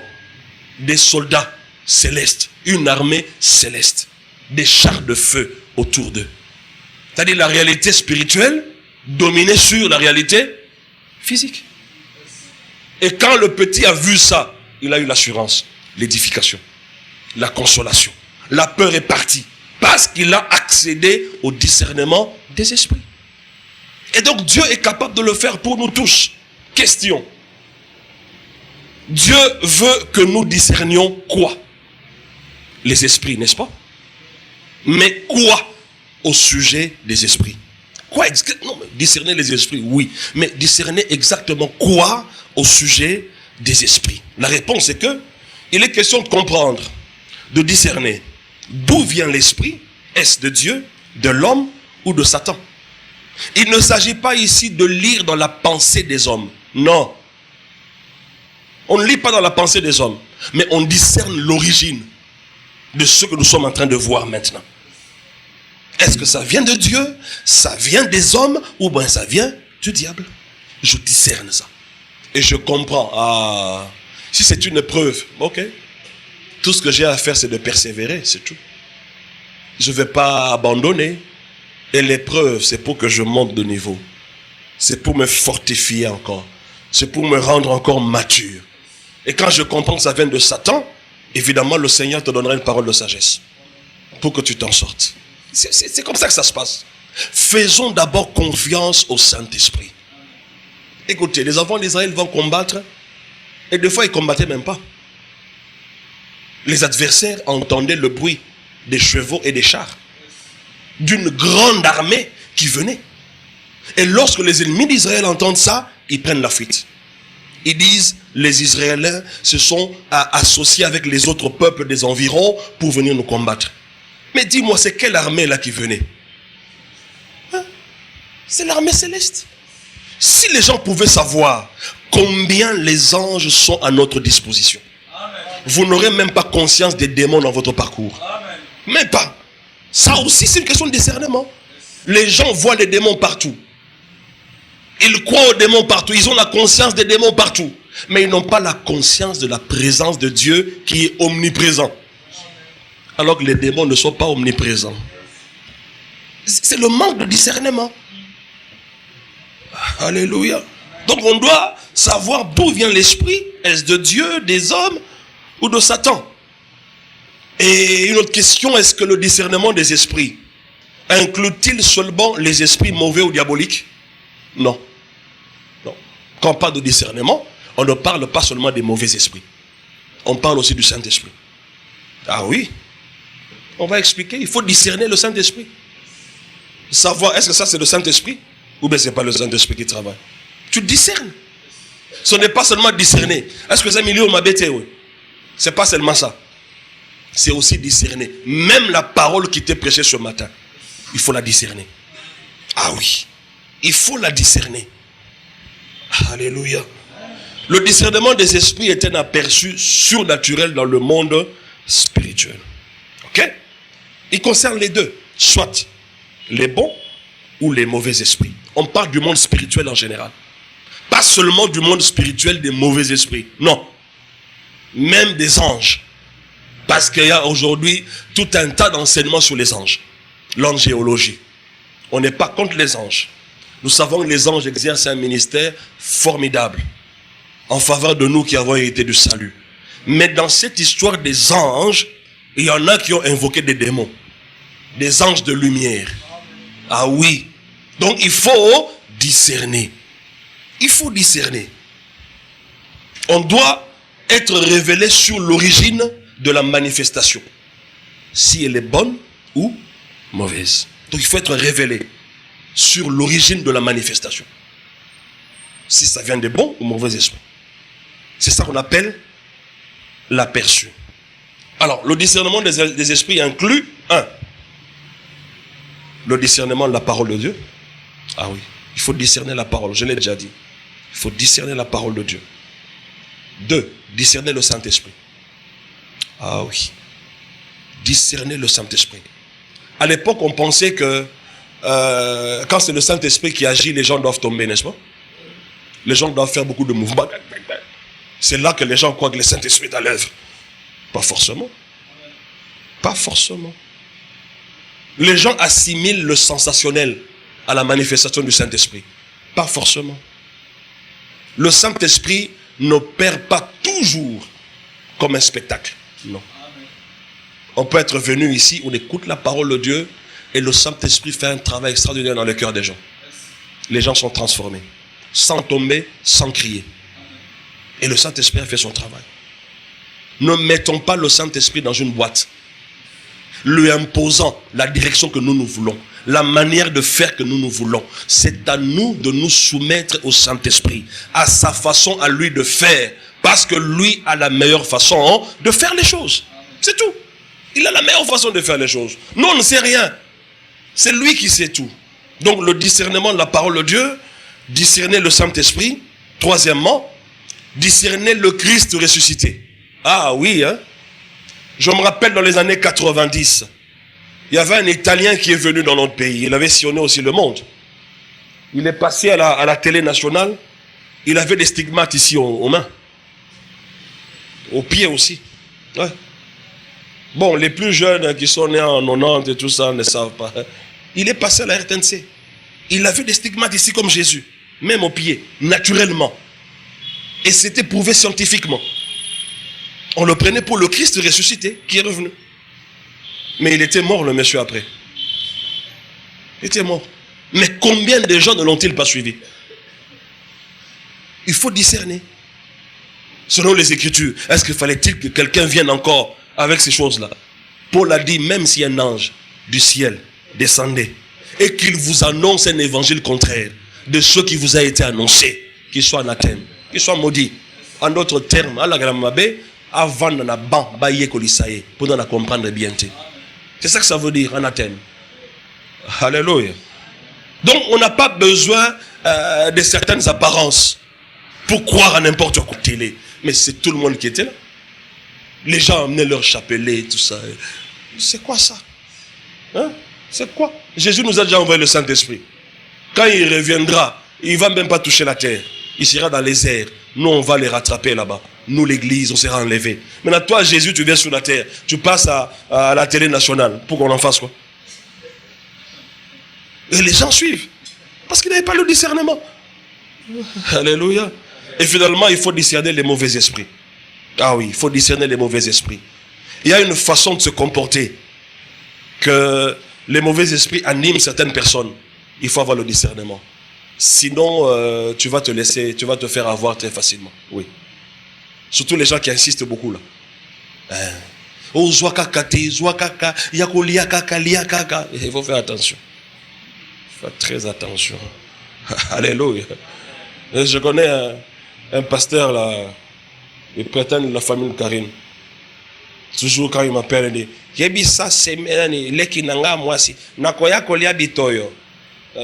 Des soldats célestes, une armée céleste, des chars de feu autour d'eux. C'est-à-dire la réalité spirituelle dominait sur la réalité physique. Et quand le petit a vu ça, il a eu l'assurance, l'édification, la consolation. La peur est partie parce qu'il a accédé au discernement des esprits. Et donc Dieu est capable de le faire pour nous tous. Question. Dieu veut que nous discernions quoi? Les esprits, n'est-ce pas? Mais quoi au sujet des esprits? Quoi? Non, discerner les esprits, oui. Mais discerner exactement quoi au sujet des esprits? La réponse est que il est question de comprendre, de discerner d'où vient l'esprit. Est-ce de Dieu, de l'homme ou de Satan? Il ne s'agit pas ici de lire dans la pensée des hommes. Non. On ne lit pas dans la pensée des hommes. Mais on discerne l'origine de ce que nous sommes en train de voir maintenant. Est-ce que ça vient de Dieu? Ça vient des hommes? Ou bien ça vient du diable? Je discerne ça. Et je comprends. Ah, si c'est une épreuve, ok. Tout ce que j'ai à faire, c'est de persévérer, c'est tout. Je ne vais pas abandonner. Et l'épreuve, c'est pour que je monte de niveau. C'est pour me fortifier encore. C'est pour me rendre encore mature. Et quand je comprends que ça vient de Satan, évidemment, le Seigneur te donnera une parole de sagesse pour que tu t'en sortes. C'est comme ça que ça se passe. Faisons d'abord confiance au Saint-Esprit. Écoutez, les enfants d'Israël vont combattre et des fois, ils ne combattaient même pas. Les adversaires entendaient le bruit des chevaux et des chars d'une grande armée qui venait. Et lorsque les ennemis d'Israël entendent ça, ils prennent la fuite. Ils disent, les Israéliens se sont associés avec les autres peuples des environs pour venir nous combattre. Mais dis-moi, c'est quelle armée là qui venait? Hein? C'est l'armée céleste. Si les gens pouvaient savoir combien les anges sont à notre disposition, amen, vous n'aurez même pas conscience des démons dans votre parcours. Amen. Même pas. Ça aussi, c'est une question de discernement. Les gens voient les démons partout. Ils croient aux démons partout. Ils ont la conscience des démons partout. Mais ils n'ont pas la conscience de la présence de Dieu qui est omniprésent. Alors que les démons ne sont pas omniprésents. C'est le manque de discernement. Alléluia. Donc on doit savoir d'où vient l'esprit. Est-ce de Dieu, des hommes ou de Satan? Et une autre question, est-ce que le discernement des esprits inclut-il seulement les esprits mauvais ou diaboliques? Non. Non. Quand on parle de discernement, on ne parle pas seulement des mauvais esprits. On parle aussi du Saint-Esprit. Ah oui. On va expliquer, il faut discerner le Saint-Esprit. Savoir, est-ce que ça c'est le Saint-Esprit? Ou bien ce n'est pas le Saint-Esprit qui travaille? Tu discernes. Ce n'est pas seulement discerner. Est-ce que c'est un milieu m'a bêté? Oui. Ce n'est pas seulement ça. C'est aussi discerner. Même la parole qui t'est prêchée ce matin, il faut la discerner. Ah oui. Il faut la discerner. Alléluia. Le discernement des esprits est un aperçu surnaturel dans le monde spirituel. Ok? Il concerne les deux. Soit les bons ou les mauvais esprits. On parle du monde spirituel en général. Pas seulement du monde spirituel des mauvais esprits. Non. Même des anges. Parce qu'il y a aujourd'hui tout un tas d'enseignements sur les anges. L'angéologie. On n'est pas contre les anges. Nous savons que les anges exercent un ministère formidable. en faveur de nous qui avons hérité du salut. Mais dans cette histoire des anges, il y en a qui ont invoqué des démons, des anges de lumière. Ah oui. Donc il faut discerner. Il faut discerner. On doit être révélé sur l'origine de la manifestation. Si elle est bonne ou mauvaise. Donc il faut être révélé sur l'origine de la manifestation. Si ça vient de bons ou mauvais esprits. C'est ça qu'on appelle l'aperçu. Alors, le discernement des esprits inclut, le discernement de la parole de Dieu. Ah oui, il faut discerner la parole, je l'ai déjà dit. Il faut discerner la parole de Dieu. 2, discerner le Saint-Esprit. Ah oui, discerner le Saint-Esprit. À l'époque, on pensait que quand c'est le Saint-Esprit qui agit, les gens doivent tomber, n'est-ce pas? Les gens doivent faire beaucoup de mouvements. C'est là que les gens croient que le Saint-Esprit est à l'œuvre. Pas forcément. Pas forcément. Les gens assimilent le sensationnel à la manifestation du Saint-Esprit. Pas forcément. Le Saint-Esprit n'opère pas toujours comme un spectacle. Non. On peut être venu ici, on écoute la parole de Dieu et le Saint-Esprit fait un travail extraordinaire dans le cœur des gens. Les gens sont transformés. Sans tomber, sans crier. Et le Saint-Esprit a fait son travail. Ne mettons pas le Saint-Esprit dans une boîte, lui imposant la direction que nous voulons, la manière de faire que nous voulons. C'est à nous de nous soumettre au Saint-Esprit, à sa façon à lui de faire, parce que lui a la meilleure façon de faire les choses. C'est tout. Il a la meilleure façon de faire les choses. Nous, on ne sait rien. C'est lui qui sait tout. Donc le discernement de la parole de Dieu, discerner le Saint-Esprit. Troisièmement, discerner le Christ ressuscité. Ah oui, hein. Je me rappelle dans les années 90, il y avait un Italien qui est venu dans notre pays. Il avait sillonné aussi le monde. Il est passé à la télé nationale. Il avait des stigmates ici aux mains. Aux pieds aussi. Ouais. Bon, les plus jeunes qui sont nés en 90 et tout ça ne savent pas. Il est passé à la RTNC. Il avait des stigmates ici comme Jésus. Même aux pieds, naturellement. Et c'était prouvé scientifiquement. On le prenait pour le Christ ressuscité qui est revenu. Mais il était mort, le monsieur, après. Il était mort. Mais combien de gens ne l'ont-ils pas suivi? Il faut discerner. Selon les Écritures, est-ce qu'il fallait-il que quelqu'un vienne encore avec ces choses-là? Paul a dit, même si un ange du ciel descendait et qu'il vous annonce un évangile contraire de ce qui vous a été annoncé, qu'il soit anathème, qu'il soit maudit. En d'autres termes, à la Gramabé, avant de la ban, pour nous comprendre bien. C'est ça que ça veut dire, anathème. Alléluia. Donc, on n'a pas besoin de certaines apparences pour croire à n'importe quoi télé. Mais c'est tout le monde qui était là. Les gens amenaient leur chapelet, tout ça. C'est quoi ça? Hein? C'est quoi? Jésus nous a déjà envoyé le Saint-Esprit. Quand il reviendra, il ne va même pas toucher la terre. Il sera dans les airs. Nous, on va les rattraper là-bas. Nous, l'église, on sera enlevés. Maintenant, toi, Jésus, tu viens sur la terre. Tu passes à la télé nationale. Pour qu'on en fasse quoi? Et les gens suivent. Parce qu'ils n'avaient pas le discernement. Alléluia. Et finalement, il faut discerner les mauvais esprits. Ah oui, il faut discerner les mauvais esprits. Il y a une façon de se comporter que les mauvais esprits animent certaines personnes. Il faut avoir le discernement. Sinon, tu vas te faire avoir très facilement. Oui. Surtout les gens qui insistent beaucoup là. Oh, Zwakakate, Zwakaka, Yakolia Kaka, Liakaka. Il faut faire attention. Il faut faire très attention. Alléluia. Je connais un pasteur là. Il prétend la famille de Karine. Toujours quand il m'appelle, il dit Yebisa semeni leki nanga mwasi. Nakoya kolia bitoyo.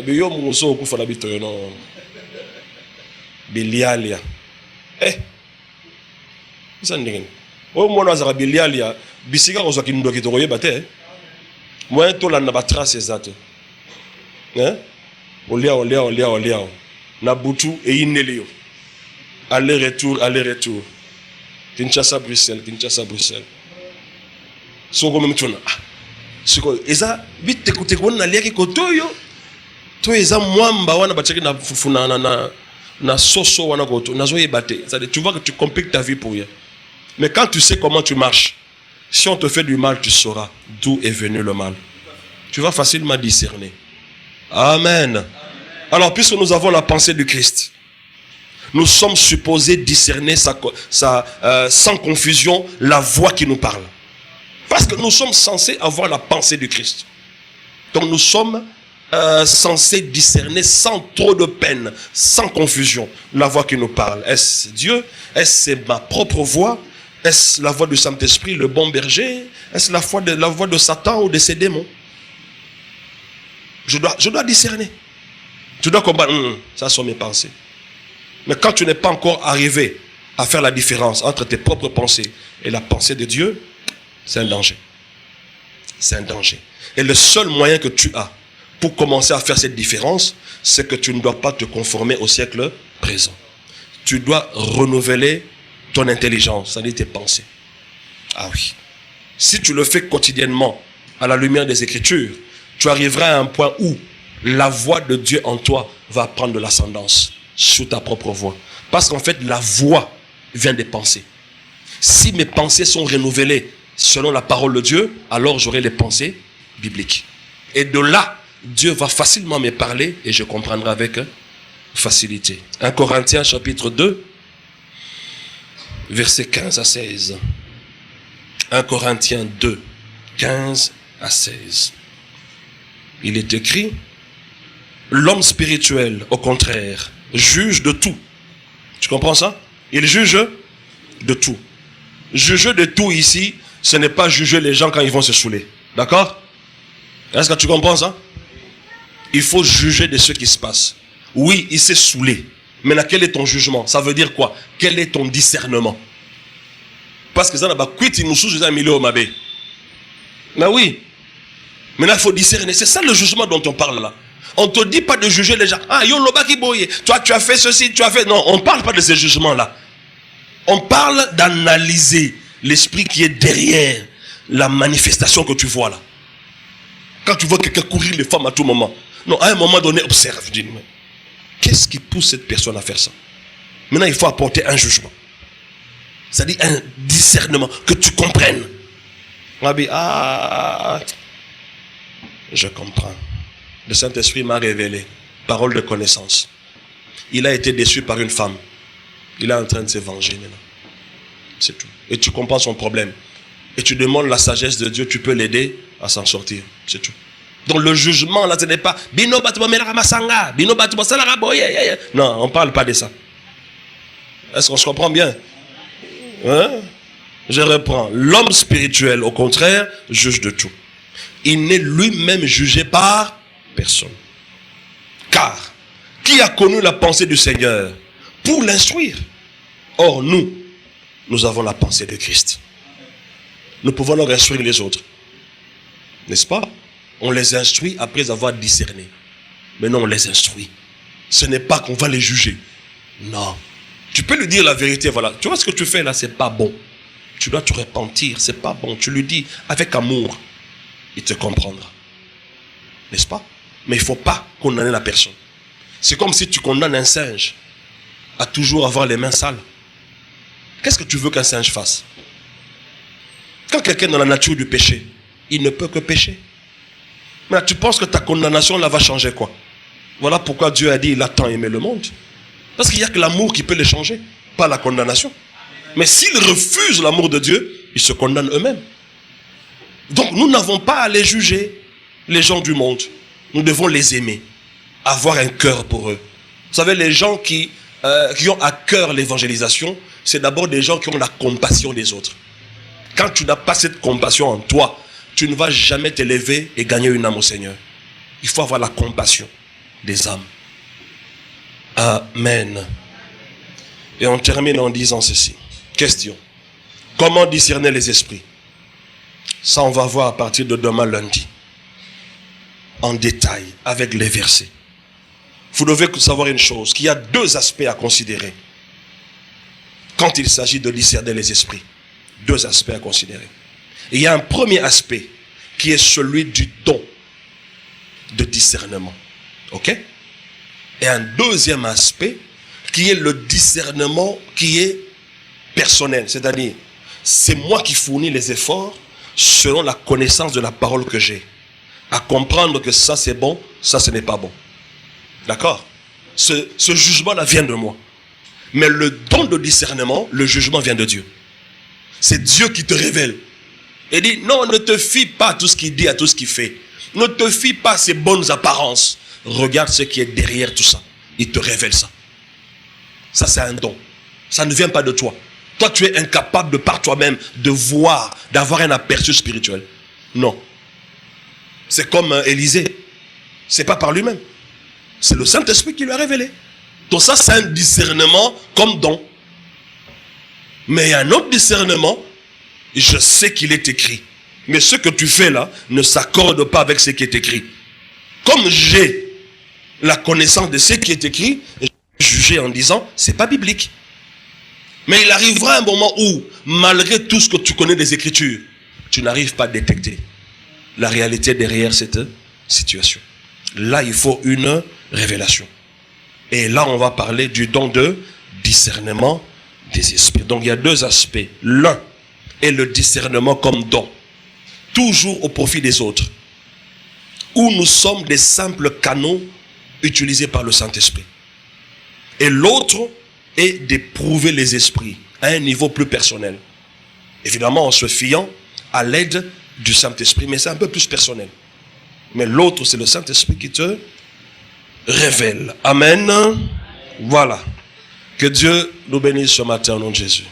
Biyo muso okufa na bitoyo no. Bilialia. Ça ndenge. O mona za bilialia bisika ko zaki ndoki to koyeba te. Moi to la na ba trace exacte. Olia. Na butu e inelio. Aller-retour. Kinshasa, Bruxelles. Soko même tuna. Soko eza vite écouter qu'on a liaki kotoyo. To eza mwamba wana bachaki na fufuna na Tu vois que tu compliques ta vie pour rien. Mais quand tu sais comment tu marches, si on te fait du mal, tu sauras d'où est venu le mal. Tu vas facilement discerner. Amen. Alors, puisque nous avons la pensée du Christ, nous sommes supposés discerner sans confusion la voix qui nous parle. Parce que nous sommes censés avoir la pensée du Christ. Donc nous sommes censés discerner sans trop de peine, sans confusion, la voix qui nous parle. Est-ce Dieu? Est-ce ma propre voix? Est-ce la voix du Saint-Esprit, le bon berger? Est-ce la voix de Satan ou de ses démons? Je dois discerner. Tu dois comprendre, ça sont mes pensées. Mais quand tu n'es pas encore arrivé à faire la différence entre tes propres pensées et la pensée de Dieu, c'est un danger. C'est un danger. Et le seul moyen que tu as pour commencer à faire cette différence, c'est que tu ne dois pas te conformer au siècle présent. Tu dois renouveler ton intelligence, c'est-à-dire tes pensées. Ah oui. Si tu le fais quotidiennement à la lumière des Écritures, tu arriveras à un point où la voix de Dieu en toi va prendre de l'ascendance sur ta propre voix. Parce qu'en fait, la voix vient des pensées. Si mes pensées sont renouvelées selon la parole de Dieu, alors j'aurai les pensées bibliques. Et de là, Dieu va facilement me parler et je comprendrai avec facilité. 1 Corinthiens chapitre 2, versets 15 à 16. 1 Corinthiens 2, 15 à 16. Il est écrit, l'homme spirituel, au contraire, juge de tout. Tu comprends ça? Il juge de tout. Juger de tout ici, ce n'est pas juger les gens quand ils vont se saouler. D'accord? Est-ce que tu comprends ça? Il faut juger de ce qui se passe. Oui, il s'est saoulé. Maintenant, quel est ton jugement? Ça veut dire quoi? Quel est ton discernement? Parce que ça n'a pas quitté nous sous un milieu au mabé. Mais oui. Maintenant, il faut discerner. C'est ça le jugement dont on parle là. On ne te dit pas de juger les gens. Ah, yo, loba qui boye. Toi, tu as fait ceci, tu as fait. Non, on ne parle pas de ces jugements-là. On parle d'analyser l'esprit qui est derrière la manifestation que tu vois là. Quand tu vois quelqu'un courir les femmes à tout moment. Non, à un moment donné, observe. Dis, qu'est-ce qui pousse cette personne à faire ça? Maintenant, il faut apporter un jugement. C'est-à-dire un discernement, que tu comprennes. Je comprends. Le Saint-Esprit m'a révélé. Parole de connaissance. Il a été déçu par une femme. Il est en train de se venger maintenant. C'est tout. Et tu comprends son problème. Et tu demandes la sagesse de Dieu, tu peux l'aider à s'en sortir. C'est tout. Donc le jugement là, ce n'est pas Bino Batuba Masanga, Bino Batuba Salaraboye. Non, on ne parle pas de ça. Est-ce qu'on se comprend bien? Hein? Je reprends. L'homme spirituel, au contraire, juge de tout. Il n'est lui-même jugé par personne. Car, qui a connu la pensée du Seigneur pour l'instruire? Or, nous avons la pensée de Christ. Nous pouvons leur instruire les autres. N'est-ce pas? On les instruit après avoir discerné. Mais non, on les instruit. Ce n'est pas qu'on va les juger. Non. Tu peux lui dire la vérité, voilà. Tu vois ce que tu fais là, c'est pas bon. Tu dois te repentir, c'est pas bon. Tu lui dis avec amour. Il te comprendra. N'est-ce pas? Mais il ne faut pas condamner la personne. C'est comme si tu condamnes un singe à toujours avoir les mains sales. Qu'est-ce que tu veux qu'un singe fasse? Quand quelqu'un est dans la nature du péché, il ne peut que pécher. Mais tu penses que ta condamnation là va changer quoi? Voilà pourquoi Dieu a dit il a tant aimé le monde. Parce qu'il n'y a que l'amour qui peut les changer, pas la condamnation. Mais s'ils refusent l'amour de Dieu, ils se condamnent eux-mêmes. Donc nous n'avons pas à les juger, les gens du monde. Nous devons les aimer, avoir un cœur pour eux. Vous savez, les gens qui ont à cœur l'évangélisation, c'est d'abord des gens qui ont la compassion des autres. Quand tu n'as pas cette compassion en toi, tu ne vas jamais t'élever et gagner une âme au Seigneur. Il faut avoir la compassion des âmes. Amen. Et on termine en disant ceci. Question. Comment discerner les esprits? Ça, on va voir à partir de demain lundi. En détail, avec les versets. Vous devez savoir une chose, qu'il y a deux aspects à considérer. Quand il s'agit de discerner les esprits. Deux aspects à considérer. Et il y a un premier aspect qui est celui du don de discernement. Ok? Et un deuxième aspect qui est le discernement qui est personnel. C'est-à-dire, c'est moi qui fournis les efforts selon la connaissance de la parole que j'ai. À comprendre que ça c'est bon, ça ce n'est pas bon. D'accord? Ce jugement-là vient de moi. Mais le don de discernement, le jugement vient de Dieu. C'est Dieu qui te révèle. Il dit, non, ne te fie pas à tout ce qu'il dit, à tout ce qu'il fait. Ne te fie pas à ses bonnes apparences. Regarde ce qui est derrière tout ça. Il te révèle ça. Ça, c'est un don. Ça ne vient pas de toi. Toi, tu es incapable de par toi-même de voir, d'avoir un aperçu spirituel. Non. C'est comme Élisée. C'est pas par lui-même. C'est le Saint-Esprit qui lui a révélé. Donc ça, c'est un discernement comme don. Mais il y a un autre discernement. Je sais qu'il est écrit. Mais ce que tu fais là ne s'accorde pas avec ce qui est écrit. Comme j'ai la connaissance de ce qui est écrit, je vais juger en disant, c'est pas biblique. Mais il arrivera un moment où, malgré tout ce que tu connais des Écritures, tu n'arrives pas à détecter la réalité derrière cette situation. Là, il faut une révélation. Et là, on va parler du don de discernement des esprits. Donc, il y a deux aspects. L'un est le discernement comme don, toujours au profit des autres, où nous sommes des simples canaux utilisés par le Saint-Esprit. Et l'autre est d'éprouver les esprits à un niveau plus personnel. Évidemment, en se fiant à l'aide du Saint-Esprit, mais c'est un peu plus personnel. Mais l'autre, c'est le Saint-Esprit qui te révèle. Amen. Voilà. Que Dieu nous bénisse ce matin au nom de Jésus.